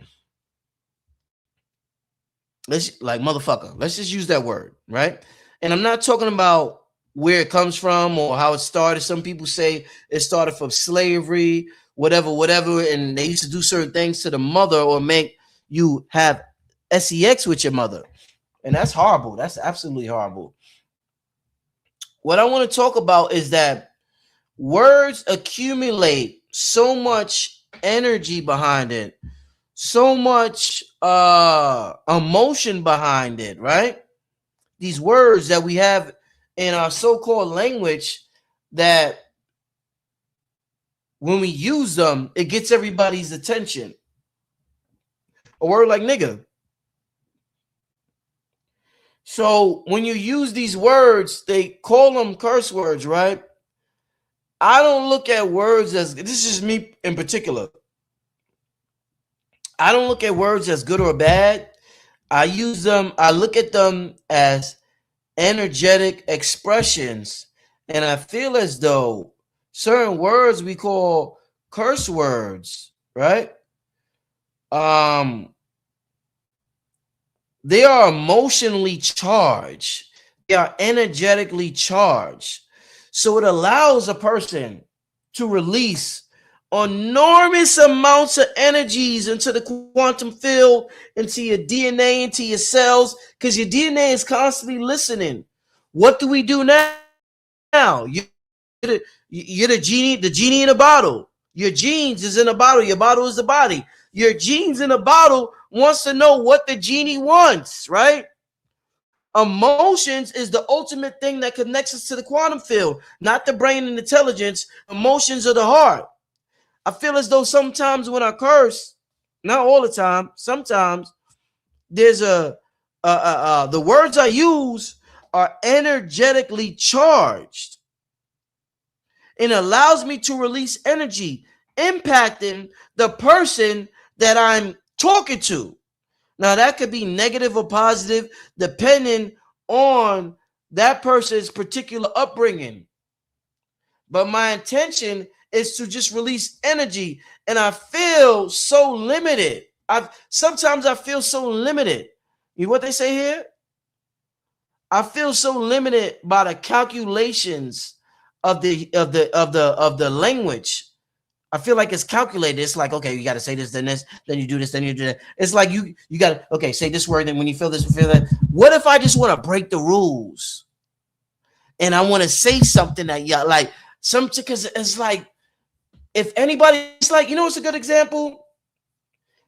Speaker 1: motherfucker. Let's just use that word, right? And I'm not talking about where it comes from or how it started. Some people say it started from slavery, whatever, and they used to do certain things to the mother or make you have sex with your mother. And that's horrible. That's absolutely horrible. What I want to talk about is that words accumulate so much energy behind it, so much emotion behind it, right? These words that we have in our so-called language, that when we use them, it gets everybody's attention. A word like nigga. So when you use these words, they call them curse words, right? I don't look at words as, this is me in particular, I don't look at words as good or bad. I look at them as energetic expressions. And I feel as though certain words we call curse words, right? They are emotionally charged. They are energetically charged. So it allows a person to release enormous amounts of energies into the quantum field, into your DNA, into your cells, because your DNA is constantly listening. What do we do now? You're the genie in a bottle. Your genes is in a bottle. Your bottle is the body. Your genes in a bottle wants to know what the genie wants, right? Emotions is the ultimate thing that connects us to the quantum field, not the brain and intelligence. Emotions are the heart. I feel as though sometimes when I curse, not all the time, sometimes there's the words I use are energetically charged. It allows me to release energy, impacting the person that I'm talking to. Now, that could be negative or positive, depending on that person's particular upbringing. But my intention is to just release energy. And I feel so limited Sometimes I feel so limited. You know what they say here? I feel so limited by the calculations of the language. I feel like it's calculated. It's like, okay, you got to say this, then you do this, then you do that. It's like you got to, okay, say this word, and when you feel this, you feel that. What if I just want to break the rules and I want to say something that yeah, like because it's like if anybody's like, it's a good example.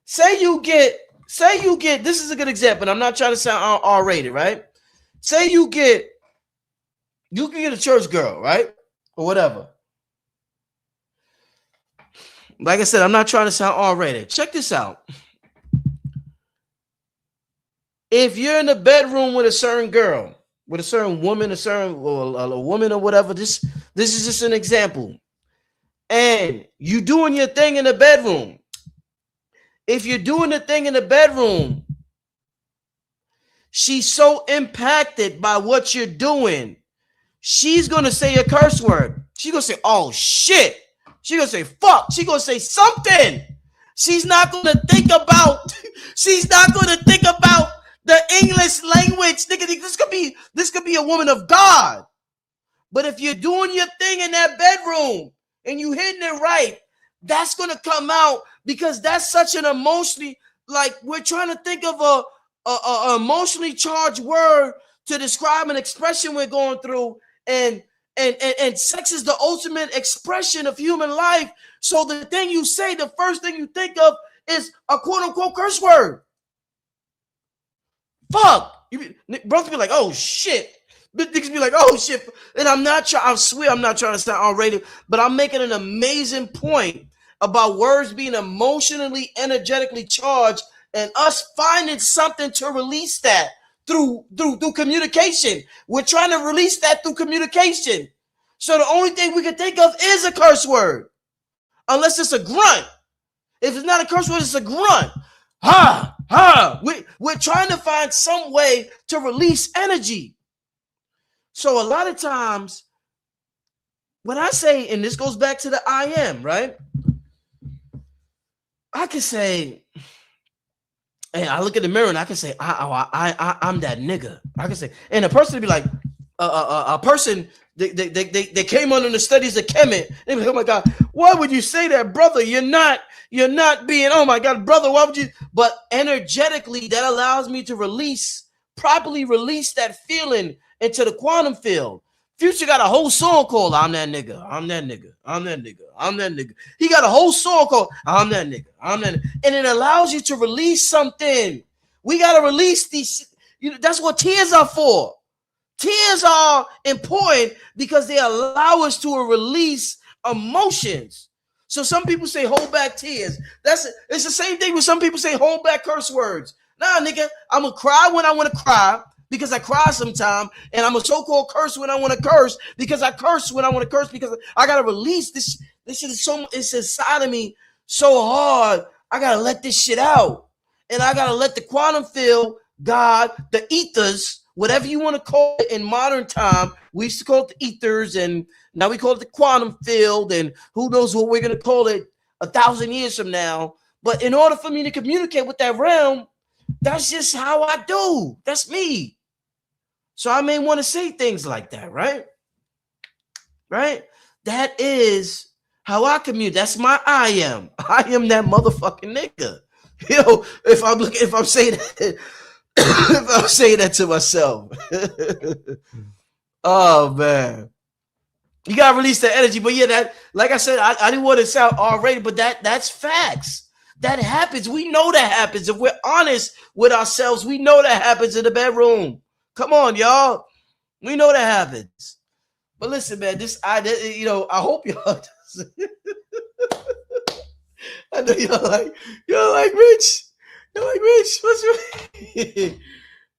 Speaker 1: Say you get, this is a good example. And I'm not trying to sound R-rated, right? Say you can get a church girl, right? Or whatever. Like I said, I'm not trying to sound R-rated. Check this out. If you're in the bedroom with a certain girl, with a certain woman, a woman or whatever, this is just an example. And you doing your thing in the bedroom. If you're doing the thing in the bedroom, she's so impacted by what you're doing. She's going to say a curse word. She's going to say, oh, shit. She's going to say, fuck. She's going to say something. She's not going to think about the English language. This could be a woman of God. But if you're doing your thing in that bedroom and you hitting it right, that's going to come out because that's such an emotionally, like we're trying to think of a emotionally charged word to describe an expression we're going through. And sex is the ultimate expression of human life. So the thing you say, the first thing you think of is a quote unquote curse word. Fuck. Brothers be like, oh shit. Niggas be like, oh shit. And I swear I'm not trying to sound R-rated, but I'm making an amazing point about words being emotionally, energetically charged and us finding something to release that through communication. We're trying to release that through communication. So the only thing we can think of is a curse word. Unless it's a grunt. If it's not a curse word, it's a grunt. Ha, ha. We're trying to find some way to release energy. So a lot of times, when I say, and this goes back to the I am, right? I can say, and I look at the mirror and I can say, I'm that nigga. I can say, and a person would be like, a person, they came under the studies of Kemet. They be like, oh my God, why would you say that, brother? You're not being, oh my God, brother, why would you? But energetically, that allows me to properly release that feeling into the quantum field. Future got a whole song called I'm that nigga, I'm that nigga, I'm that nigga, I'm that nigga. He got a whole song called I'm that nigga, I'm that nigga. And it allows you to release something. We got to release these. That's what tears are for. Tears are important because they allow us to release emotions. So some people say hold back tears. It's the same thing when some people say hold back curse words. Nah, nigga, I'm going to cry when I want to cry because I cry sometimes, and I'm a so-called curse when I want to curse because I curse when I want to curse because I got to release this. This shit is it's inside of me so hard. I got to let this shit out. And I got to let the quantum field, God, the ethers, whatever you want to call it in modern time. We used to call it the ethers, and now we call it the quantum field, and who knows what we're going to call it 1,000 years from now. But in order for me to communicate with that realm, that's just how I do. That's me. So I may want to say things like that, right? Right? That is how I communicate. That's my I am. I am that motherfucking nigga. If I'm saying that, if I'm saying that to myself. Oh man. You gotta release the energy. But yeah, that, like I said, I didn't want to sound R-rated, but that's facts. That happens. We know that happens. If we're honest with ourselves, we know that happens in the bedroom. Come on, y'all. We know that happens. But listen, man, I hope y'all. I know y'all like Rich. You're like Rich. What's your?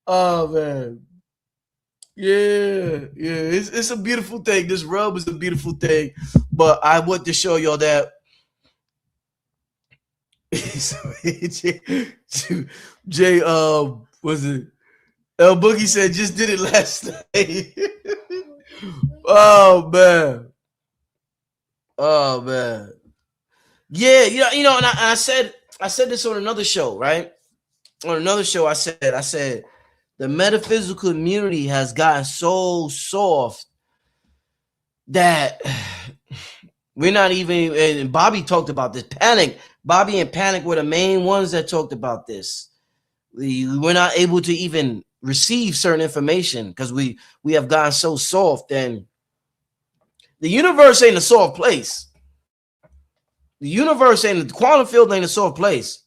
Speaker 1: Oh man. Yeah. It's a beautiful thing. This rub is a beautiful thing. But I want to show y'all that. Jay, was it? El Boogie said just did it last night. Oh man. Yeah, and I said I said this on another show, right? On another show, I said the metaphysical community has gotten so soft that we're not even. And Bobby talked about this. Panic. Bobby and Panic were the main ones that talked about this. We're not able to even receive certain information because we have gotten so soft, and the universe ain't a soft place. The universe ain't the quantum field ain't a soft place.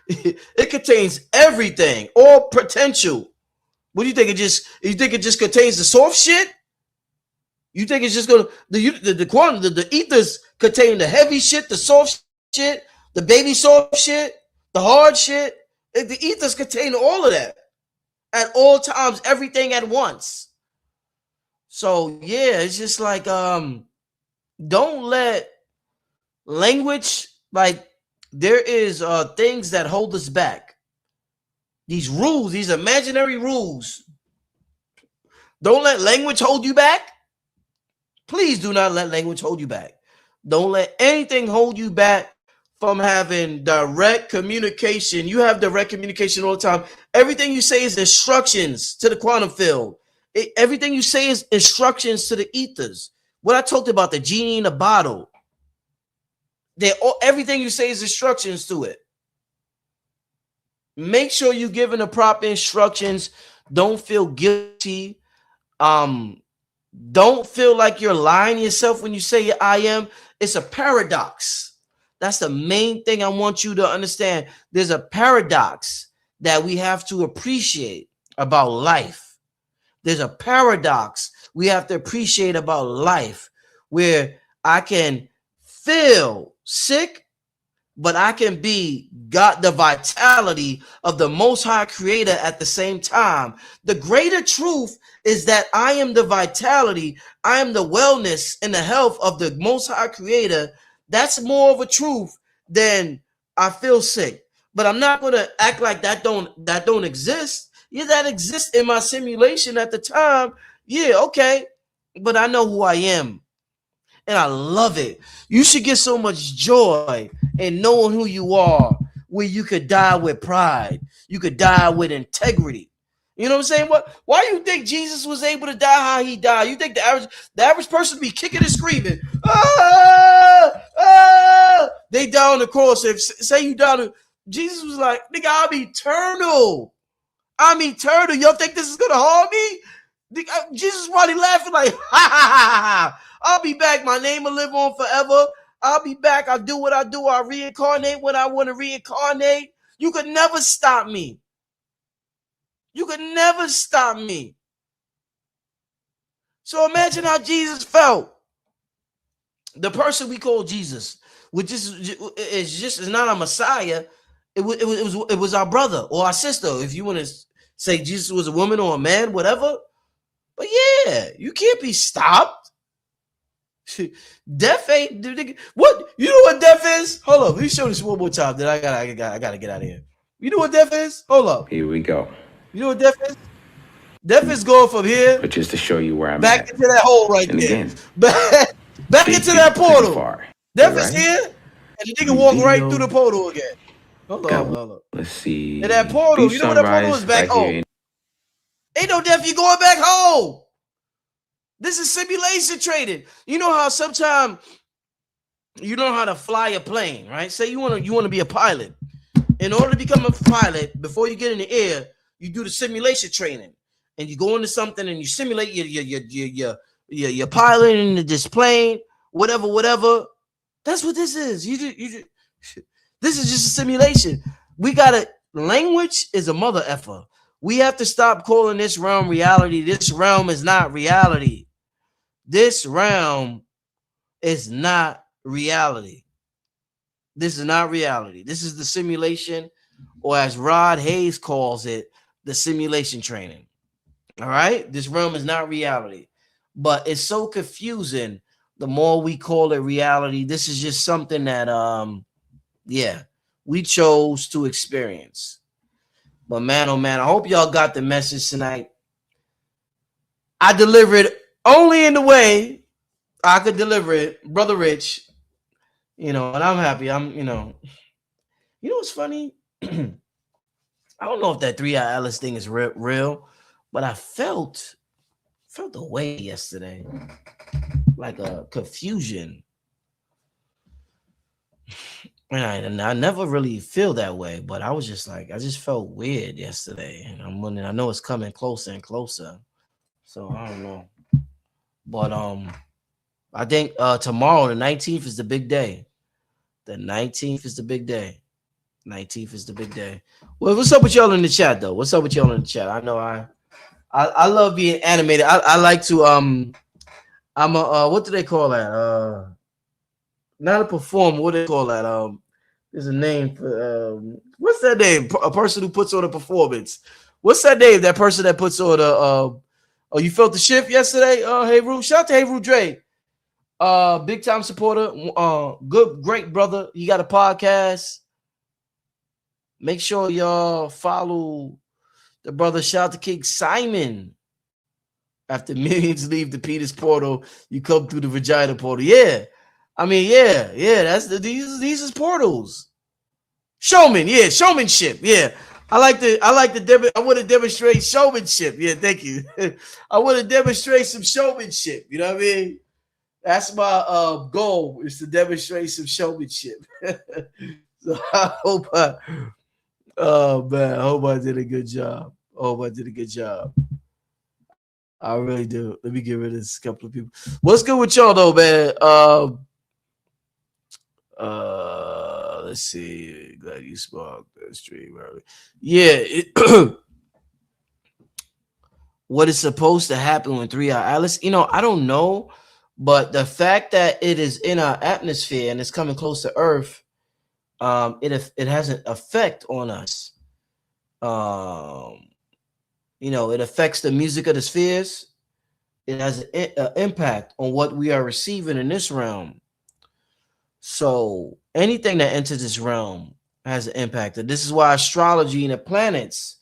Speaker 1: It contains everything, all potential. What do you think? You think it just contains the soft shit? You think it's just gonna the quantum the ethers contain the heavy shit, the soft shit, the baby soft shit, the hard shit? The ethers contain all of that at all times, everything at once. So yeah, it's just like don't let language, like, there is things that hold us back. These rules, these imaginary rules. Don't let language hold you back. Please do not let language hold you back. Don't let anything hold you back from having direct communication. You have direct communication all the time. Everything you say is instructions to the quantum field. Everything you say is instructions to the ethers. What I talked about, the genie in the bottle. Everything you say is instructions to it. Make sure you're giving the proper instructions. Don't feel guilty. Don't feel like you're lying to yourself when you say I am. It's a paradox. That's the main thing I want you to understand. There's a paradox that we have to appreciate about life. There's a paradox we have to appreciate about life where I can feel sick, but I can be got the vitality of the Most High Creator at the same time. The greater truth is that I am the vitality, I am the wellness and the health of the Most High Creator. That's more of a truth than I feel sick. But I'm not gonna act like that don't exist. Yeah, that exists in my simulation at the time. Yeah, okay. But I know who I am. And I love it. You should get so much joy in knowing who you are, where you could die with pride. You could die with integrity. You know what I'm saying? Why do you think Jesus was able to die how he died? You think the average person be kicking and screaming? Ah, ah! They die on the cross. If say you die, Jesus was like, nigga, I'm eternal. I'm eternal. Y'all think this is gonna harm me? Jesus probably laughing like, ha ha ha ha. I'll be back. My name will live on forever. I'll be back. I'll do what I do. I'll reincarnate when I want to reincarnate. You could never stop me. You could never stop me. So imagine how Jesus felt. The person we call Jesus, which is not a Messiah. It was our brother or our sister. If you want to say Jesus was a woman or a man, whatever. But yeah, you can't be stopped. Death ain't what you know what death is? Hold up, let me show this one more time. Then I gotta get out of here. You know what death is? Hold up.
Speaker 3: Here we go.
Speaker 1: You know what death is? Death is going from here,
Speaker 3: but just to show you where I'm
Speaker 1: back
Speaker 3: at.
Speaker 1: into that hole right
Speaker 3: and
Speaker 1: there.
Speaker 3: Again,
Speaker 1: back into that portal.
Speaker 3: Far.
Speaker 1: Death is here, and the nigga walk right through the portal again. Hold on.
Speaker 3: Let's see.
Speaker 1: And that portal, you know what that portal is? Back home. Ain't no death, you going back home. This is simulation trading. You know how sometimes you know how to fly a plane, right? Say you want to be a pilot. In order to become a pilot, before you get in the air, you do the simulation training, and you go into something and you simulate your piloting this plane, whatever. That's what this is. This is just a simulation. Language is a mother effer. We have to stop calling this realm reality. This realm is not reality. This realm is not reality. This is not reality. This is the simulation, or as Rod Hayes calls it, the simulation training. All right? This realm is not reality. But it's so confusing the more we call it reality. This is just something that we chose to experience. But man, oh man, I hope y'all got the message tonight. I delivered only in the way I could deliver it, Brother Rich. And I'm happy. I'm You know what's funny? I don't know if that 3 Eye Alice thing is real, but I felt a way yesterday, like a confusion. And I never really feel that way, but I was just like, I just felt weird yesterday. And I'm wondering, I know it's coming closer and closer. So I don't know. But I think tomorrow, the 19th, is the big day. The 19th is the big day. 19th is the big day. Well, what's up with y'all in the chat though? What's up with y'all in the chat? I know I love being animated. I like to I'm a what do they call that? Not a performer. What do they call that? There's a name for what's that name? A person who puts on a performance. What's that name? That person that puts on a oh, you felt the shift yesterday? Hey Ru, shout out to Hey Ru Dre. Big time supporter, good, great brother. He got a podcast. Make sure y'all follow the brother. Shout out to King Simon. After millions leave the penis portal, you come through the vagina portal. Yeah, I mean, yeah. That's these is portals. Showman, yeah, showmanship. Yeah, I want to demonstrate showmanship. Yeah, thank you. I want to demonstrate some showmanship. You know what I mean? That's my goal, is to demonstrate some showmanship. So I hope oh man, I hope I did a good job. I hope I did a good job. I really do. Let me get rid of this couple of people. What's good with y'all though, man? Let's see. Glad you sparked the stream early. Yeah, what is supposed to happen with 3 Eye Alice? I don't know, but the fact that it is in our atmosphere and it's coming close to Earth, it has an effect on us. Um, it affects the music of the spheres. It has an impact on what we are receiving in this realm. So anything that enters this realm has an impact. And this is why astrology and the planets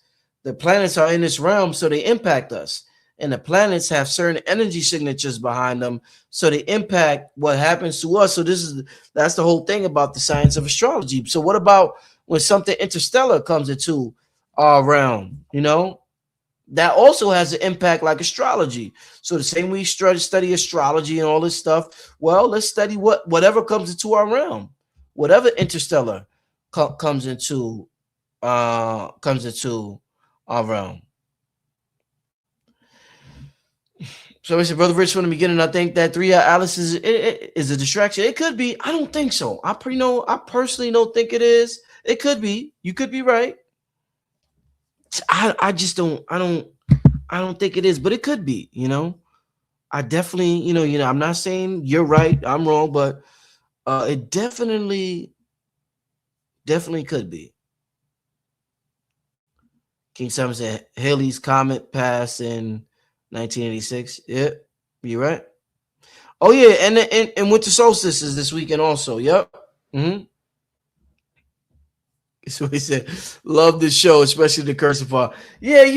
Speaker 1: are in this realm, so they impact us. And the planets have certain energy signatures behind them, so they impact what happens to us. So that's the whole thing about the science of astrology. So what about when something interstellar comes into our realm? That also has an impact like astrology. So the same way we study astrology and all this stuff, well, let's study whatever comes into our realm, whatever interstellar comes into our realm. So I said, Brother Rich, from the beginning, I think that 3 Eye Alice is a distraction. It could be. I don't think so. I personally don't think it is. It could be. You could be right. I just don't. I don't think it is, but it could be. I definitely. I'm not saying you're right. I'm wrong, but it definitely could be. King Simon said Halley's Comet passed in 1986. Yep, you're right. Oh yeah, and winter solstice is this weekend also. Yep. Mm-hmm. So he said, "Love this show, especially the curse part." Yeah, and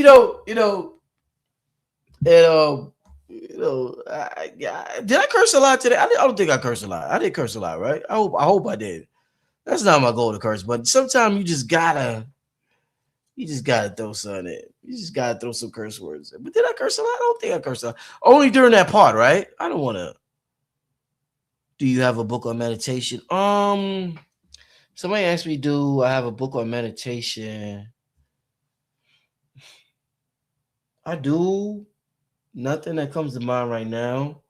Speaker 1: did I curse a lot today? I don't think I cursed a lot. I did curse a lot, right? I hope I did. That's not my goal to curse, but sometimes you just gotta throw something in. You just gotta throw some curse words in. But did I curse a lot? I don't think I cursed a lot. Only during that part, right? I don't want to. Do you have a book on meditation? Somebody asked me, do I have a book on meditation? I do. Nothing that comes to mind right now.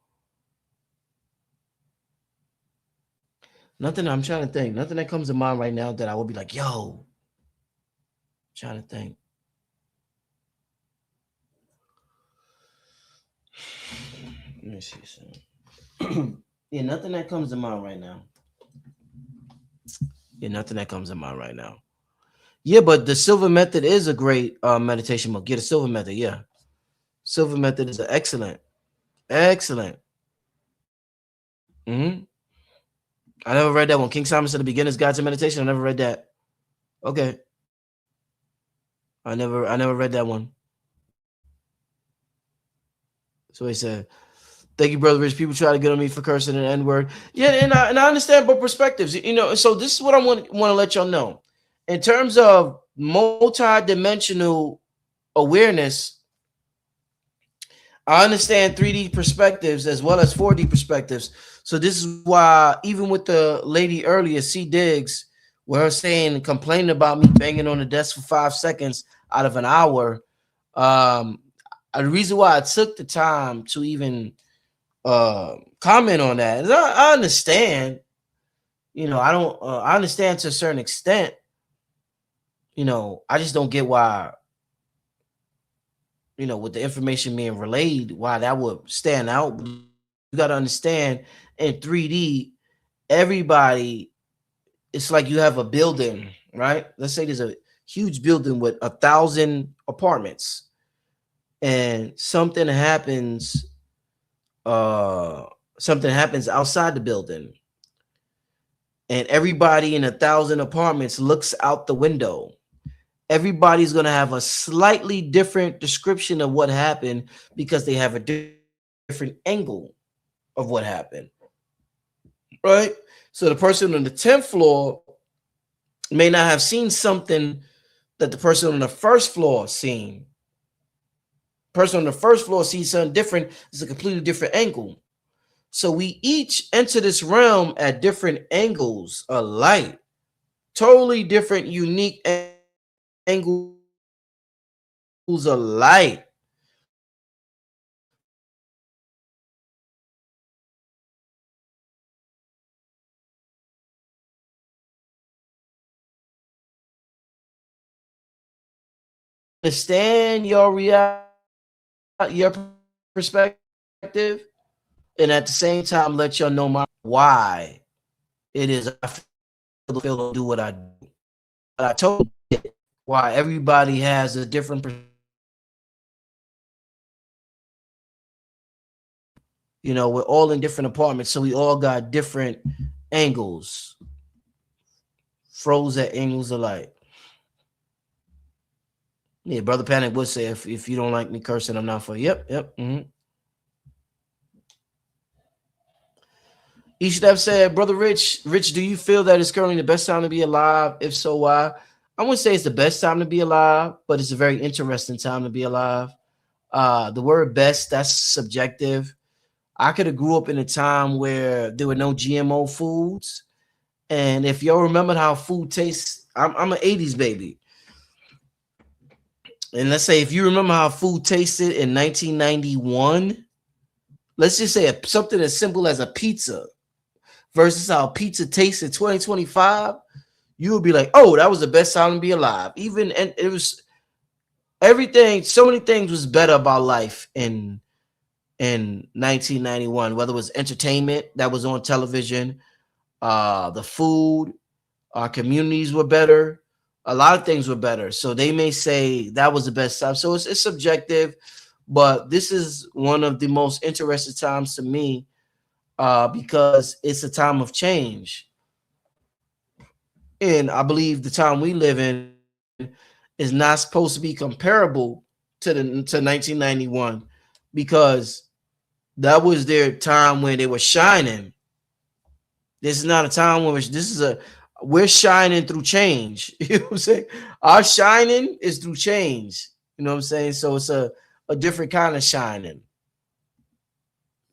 Speaker 1: Nothing. I'm trying to think. Nothing that comes to mind right now that I would be like, yo. I'm trying to think. Let me see something. Yeah, nothing that comes to mind right now. Yeah, nothing that comes to mind right now. Yeah, but the Silver Method is a great meditation book. Yeah, the Silver Method. Yeah, Silver Method is excellent. Excellent. Hmm. I never read that one. King Simon said the Beginner's Guide to Meditation. I never read that. Okay. I never read that one. So he said, "Thank you, brother Rich. People try to get on me for cursing an N word. Yeah, and I understand both perspectives. So this is what I want to let y'all know. in terms of multi-dimensional awareness, I understand 3D perspectives as well as 4D perspectives. So this is why, even with the lady earlier, C Diggs, with her saying, complaining about me banging on the desk for 5 seconds out of an hour, um, the reason why I took the time to even comment on that is I understand. I don't. I understand to a certain extent. I just don't get why, with the information being relayed, why that would stand out. You got to understand, in 3D, everybody, it's like you have a building, right? Let's say there's a huge building with 1,000 apartments, and uh, something happens outside the building, and everybody in 1,000 apartments looks out the window. Everybody's going to have a slightly different description of what happened because they have a different angle of what happened, right? So the person on the 10th floor may not have seen something that the person on the first floor seen. Person on the first floor sees something different. It's a completely different angle. So we each enter this realm at different angles of light, totally different, unique angles of light. So when we understand your perspective, and at the same time let y'all know my why it is I feel do what I do. But I totally get why everybody has a different perspective. We're all in different apartments, so we all got different angles, froze at angles of light. Yeah, Brother Panic would say, if you don't like me cursing, I'm not for you. Yep. You should have said, Brother Rich, do you feel that it's currently the best time to be alive? If so, why? I wouldn't say it's the best time to be alive, but it's a very interesting time to be alive. The word best, that's subjective. I could have grew up in a time where there were no GMO foods. And if y'all remember how food tastes, I'm an 80s baby. And let's say if you remember how food tasted in 1991, let's just say something as simple as a pizza versus how pizza tastes in 2025, you would be like, oh, that was the best time to be alive. Even, and it was everything, so many things was better about life in 1991, whether it was entertainment that was on television, the food, our communities were better, a lot of things were better. So they may say that was the best time. So it's subjective, but this is one of the most interesting times to me, because it's a time of change. And I believe the time we live in is not supposed to be comparable to 1991, because that was their time when they were shining. This is not a time when we're shining through change. You know what I'm saying? Our shining is through change. You know what I'm saying? So it's a different kind of shining.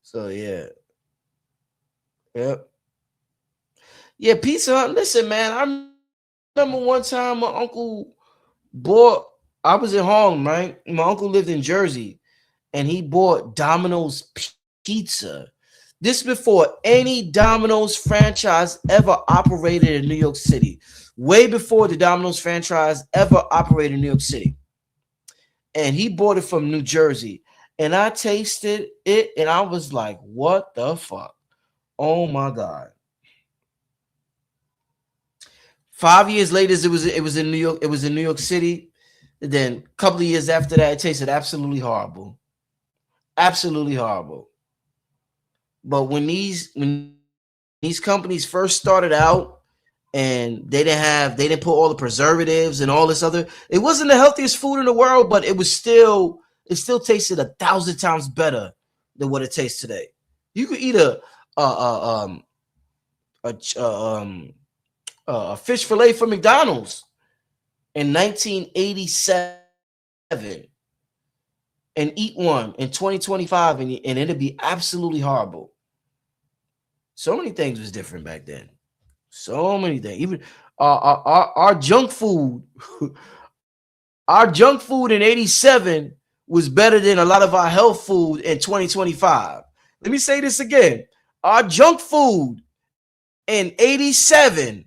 Speaker 1: So yeah. Yep. Yeah, Pizza Hut. Listen, man, I remember one time my uncle bought, I was at home, right? My uncle lived in Jersey, and he bought Domino's Pizza. This before any Domino's franchise ever operated in New York City. Way before the Domino's franchise ever operated in New York City. And he bought it from New Jersey. And I tasted it and I was like, what the fuck? Oh my God. 5 years later, it was in New York. It was in New York City. And then a couple of years after that, it tasted absolutely horrible. Absolutely horrible. But when these companies first started out, and they didn't put all the preservatives and all this other, it wasn't the healthiest food in the world, but it still tasted 1,000 times better than what it tastes today. You could eat a a, um, a fish fillet from McDonald's, in 1987 and eat one in 2025 and it'll be absolutely horrible. So many things was different back then. So many things. Even our junk food, our junk food in 87 was better than a lot of our health food in 2025. Let me say this again. Our junk food in 87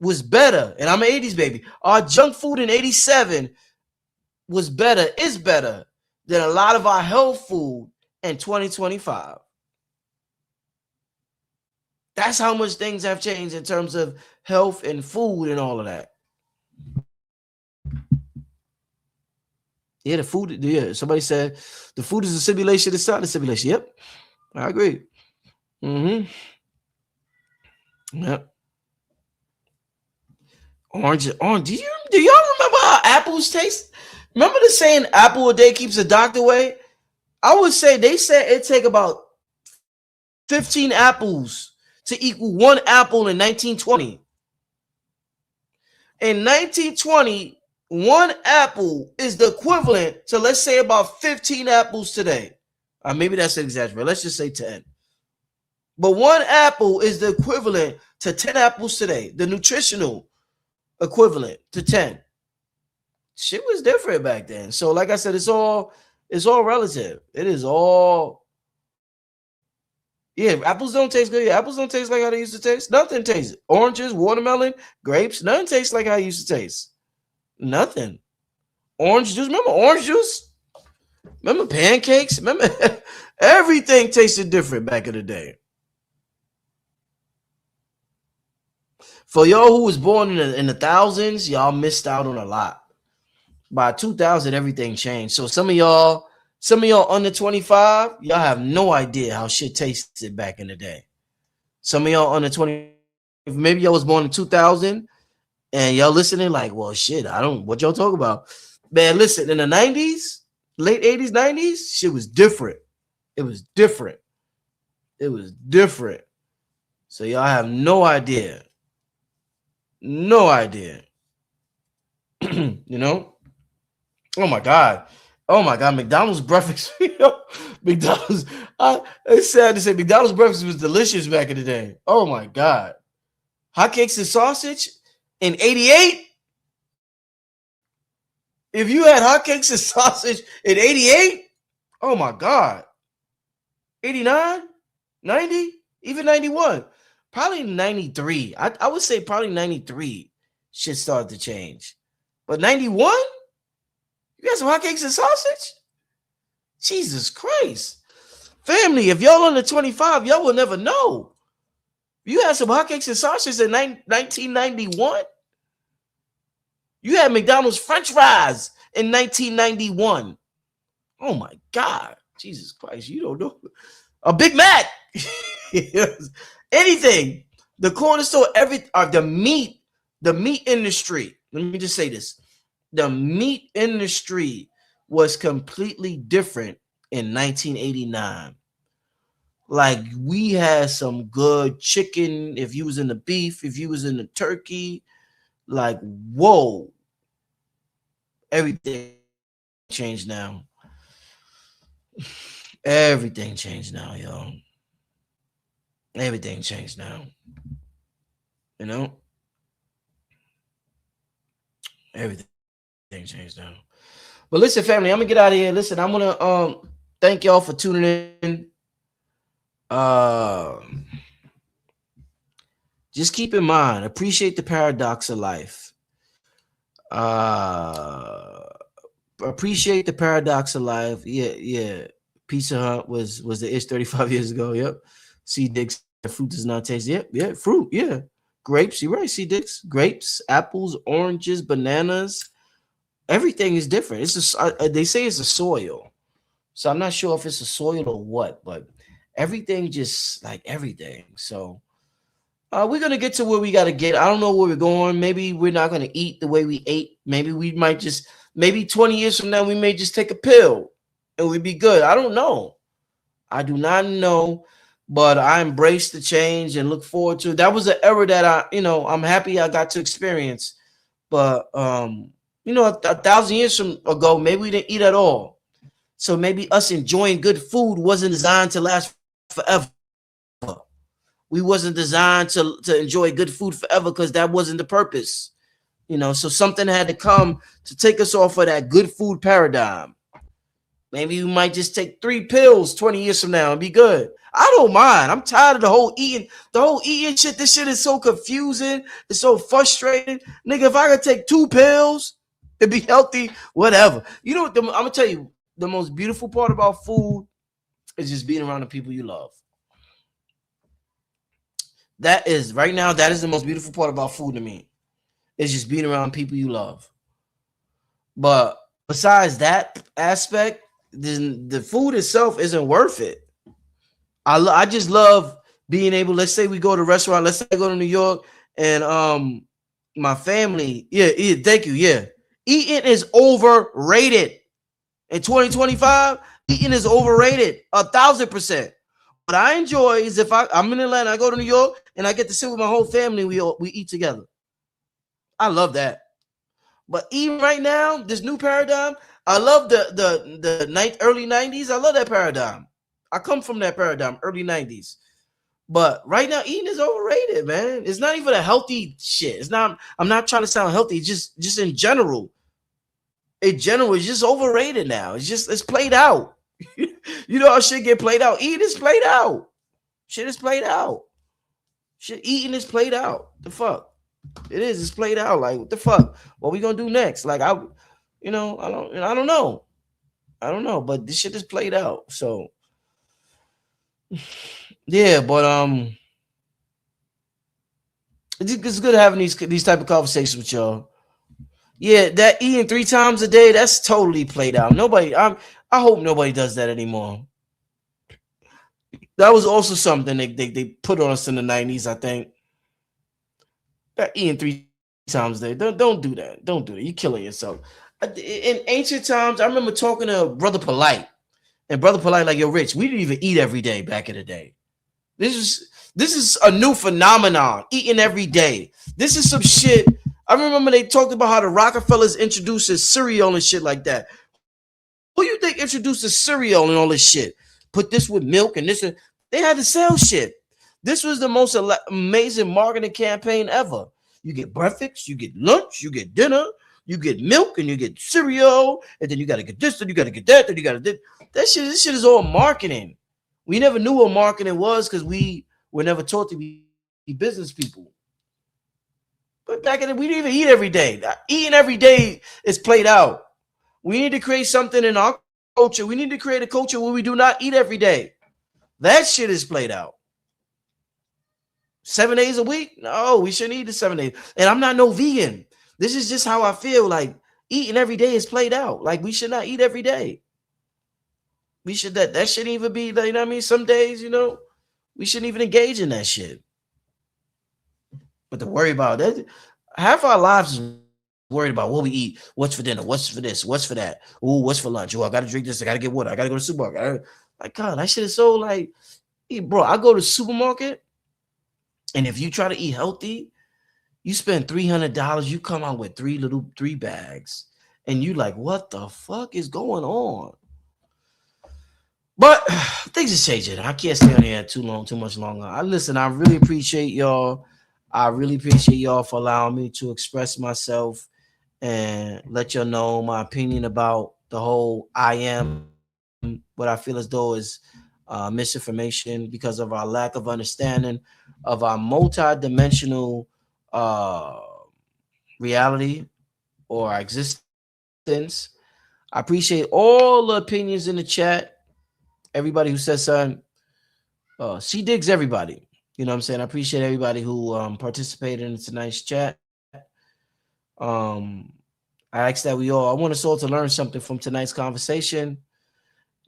Speaker 1: was better, and I'm an 80s baby. Our junk food in 87 was better, is better than a lot of our health food in 2025. That's how much things have changed in terms of health and food and all of that. Yeah, the food. Yeah, somebody said the food is a simulation. It's not a simulation. Yep, I agree. Mm-hmm. Yep. Orange. Do y'all remember how apples taste? Remember the saying "apple a day keeps the doctor away"? I would say they said it take about 15 apples to equal one apple in 1920. In 1920, one apple is the equivalent to, let's say, about 15 apples today. Maybe that's an exaggeration. Let's just say 10. But one apple is the equivalent to 10 apples today, the nutritional equivalent to 10. Shit was different back then. So, like I said, it's all relative. It is all. Yeah, apples don't taste good. Yeah, apples don't taste like how they used to taste. Nothing tastes. Oranges, watermelon, grapes, nothing tastes like how it used to taste. Nothing. Orange juice. Remember orange juice? Remember pancakes? Remember everything tasted different back in the day. For y'all who was born in the thousands, y'all missed out on a lot. By 2000, everything changed. So some of y'all under 25, y'all have no idea how shit tasted back in the day. Some of y'all under 20, maybe y'all was born in 2000 and y'all listening like, well, shit, I don't, what y'all talk about? Man, listen, in the 90s, late 80s, 90s, shit was different. It was different. It was different. So y'all have no idea. No idea. you know? Oh my God. Oh my God. McDonald's breakfast. McDonald's. It's sad to say McDonald's breakfast was delicious back in the day. Oh my God. Hotcakes and sausage in 88. If you had hotcakes and sausage in 88, oh my God. 89, 90, even 91. Probably 93. I would say probably 93 shit started to change. But 91? You got some hotcakes and sausage? Jesus Christ. Family, if y'all under 25, y'all will never know. You had some hotcakes and sausage in 1991. You had McDonald's French fries in 1991. Oh my God. Jesus Christ. You don't know. A Big Mac. Anything. The corner store, the meat industry. Let me just say this. The meat industry was completely different in 1989. Like we had some good chicken. If you was in the beef, if you was in the turkey, like whoa, everything changed now. Everything changed now, y'all. Everything changed now. You know, everything changed now. But listen, family, I'm gonna get out of here. Listen, I'm gonna thank y'all for tuning in. Uh, just keep in mind, appreciate the paradox of life. Appreciate the paradox of life. Yeah. Pizza Hut was the ish 35 years ago. Yep. C Dix, fruit does not taste. Yep. Fruit. Yeah. Grapes. You're right. C Dix. Grapes, apples, oranges, bananas. Everything is different. They say it's a soil. So I'm not sure if it's a soil or what, but everything just like everything. So we're gonna get to where we gotta get. I don't know where we're going. Maybe we're not gonna eat the way we ate. Maybe we might just, maybe 20 years from now, we may just take a pill and we'd be good. I don't know. I do not know, but I embrace the change and look forward to it. That was an era that I'm happy I got to experience. But a thousand years from ago, maybe we didn't eat at all. So maybe us enjoying good food wasn't designed to last forever. We wasn't designed to enjoy good food forever because that wasn't the purpose. So something had to come to take us off of that good food paradigm. Maybe we might just take 3 pills 20 years from now and be good. I don't mind. I'm tired of the whole eating shit. This shit is so confusing. It's so frustrating. Nigga, if I could take 2 pills and be healthy, whatever. You know what? I'm gonna tell you the most beautiful part about food is just being around the people you love. That is right now. That is the most beautiful part about food to me. It's just being around people you love. But besides that aspect, then the food itself isn't worth it. I just love being able. Let's say we go to a restaurant. Let's say I go to New York and my family. Yeah, thank you. Yeah, eating is overrated in 2025. Eating is overrated 1,000%. What I enjoy is if I'm in Atlanta, I go to New York, and I get to sit with my whole family. We eat together. I love that. But even right now, this new paradigm, I love the early 90s. I love that paradigm. I come from that paradigm, early 90s. But right now, eating is overrated, man. It's not even a healthy shit. It's not. I'm not trying to sound healthy. Just in general. In general, it's just overrated now. It's played out. You know how shit get played out. Eating is played out. Shit is played out. Shit eating is played out. The fuck. It is. It's played out. Like what the fuck? What we gonna do next? Like I don't know. I don't know. But this shit is played out. So yeah. But it's good having these type of conversations with y'all. Yeah, that eating 3 times a day, that's totally played out. I hope nobody does that anymore. That was also something they put on us in the 90s, I think. That eating 3 times a day. Don't do that. Don't do that. You're killing yourself. In ancient times, I remember talking to Brother Polite. And Brother Polite, like, yo, Rich, we didn't even eat every day back in the day. This is a new phenomenon, eating every day. This is some shit. I remember they talked about how the Rockefellers introduced cereal and shit like that. Who you think introduced the cereal and all this shit? Put this with milk and this. They had to sell shit. This was the most amazing marketing campaign ever. You get breakfast, you get lunch, you get dinner, you get milk, and you get cereal, and then you gotta get this, then you gotta get that, then you gotta this. This shit is all marketing. We never knew what marketing was because we were never taught to be business people. But back in the, we didn't even eat every day. Eating every day is played out. We need to create something in our culture. We need to create a culture where we do not eat every day. That shit is played out. 7 days a week? No, we shouldn't eat the 7 days. And I'm not no vegan. This is just how I feel. Like eating every day is played out. Like we should not eat every day. We should that shouldn't even be, you know what I mean? Some days, we shouldn't even engage in that shit. But to worry about that, half our lives is worried about what we eat, what's for dinner, what's for this, what's for that. Ooh, what's for lunch? Oh, I gotta drink this, I gotta get water, I gotta go to the supermarket. Like, God, that shit is so like, hey, bro, I go to the supermarket, and if you try to eat healthy, you spend $300, you come out with three bags, and you like, what the fuck is going on? But things are changing. I can't stay on here too much longer. I really appreciate y'all. I really appreciate y'all for allowing me to express myself and let y'all know my opinion about the whole I am what I feel as though is misinformation because of our lack of understanding of our multi-dimensional uh, reality or our existence. I appreciate all the opinions in the chat. Everybody who says something. She digs everybody. You know what I'm saying? I appreciate everybody who participated in tonight's chat. Um, I ask that I want us all to learn something from tonight's conversation,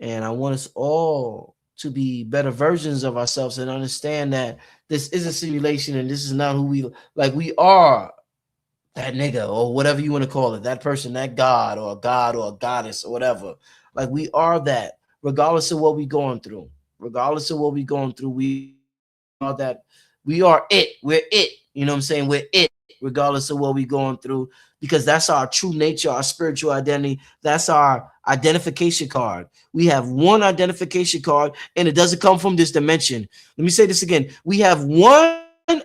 Speaker 1: and I want us all to be better versions of ourselves and understand that this is a simulation and this is not who we like. We are that nigga or whatever you want to call it, that person, that god or a goddess or whatever. Like we are that, regardless of what we're going through. Regardless of what we're going through, we are that. We are it. We're it. You know what I'm saying? We're it. regardless of what we're going through, because that's our true nature, our spiritual identity. That's our identification card. We have one identification card, and it doesn't come from this dimension. Let me say this again. We have one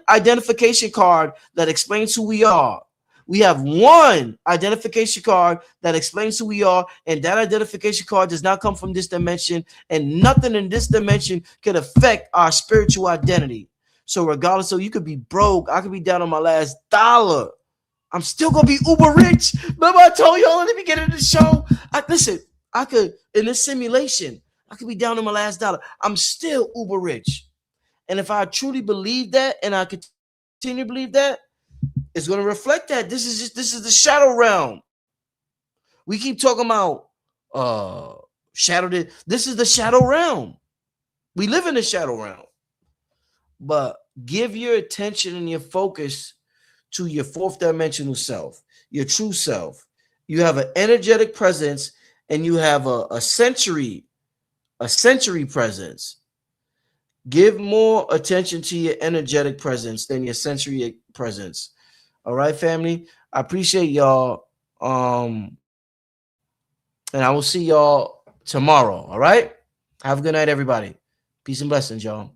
Speaker 1: identification card that explains who we are. We have one identification card that explains who we are, and that identification card does not come from this dimension, and nothing in this dimension can affect our spiritual identity. So regardless, so you could be broke, I could be down on my last dollar. I'm still gonna be uber rich. Remember, I told y'all at the beginning of the show. Listen, I could in this simulation, I could be down on my last dollar. I'm still uber rich. And if I truly believe that, and I continue to believe that, it's gonna reflect that. This is the shadow realm. We keep talking about shadow. This is the shadow realm. We live in the shadow realm. But give your attention and your focus to your fourth dimensional self, your true self. You have an energetic presence, and you have a sensory presence. Give more attention to your energetic presence than your sensory presence. All right, family. I appreciate y'all. And I will see y'all tomorrow. All right. Have a good night, everybody. Peace and blessings, y'all.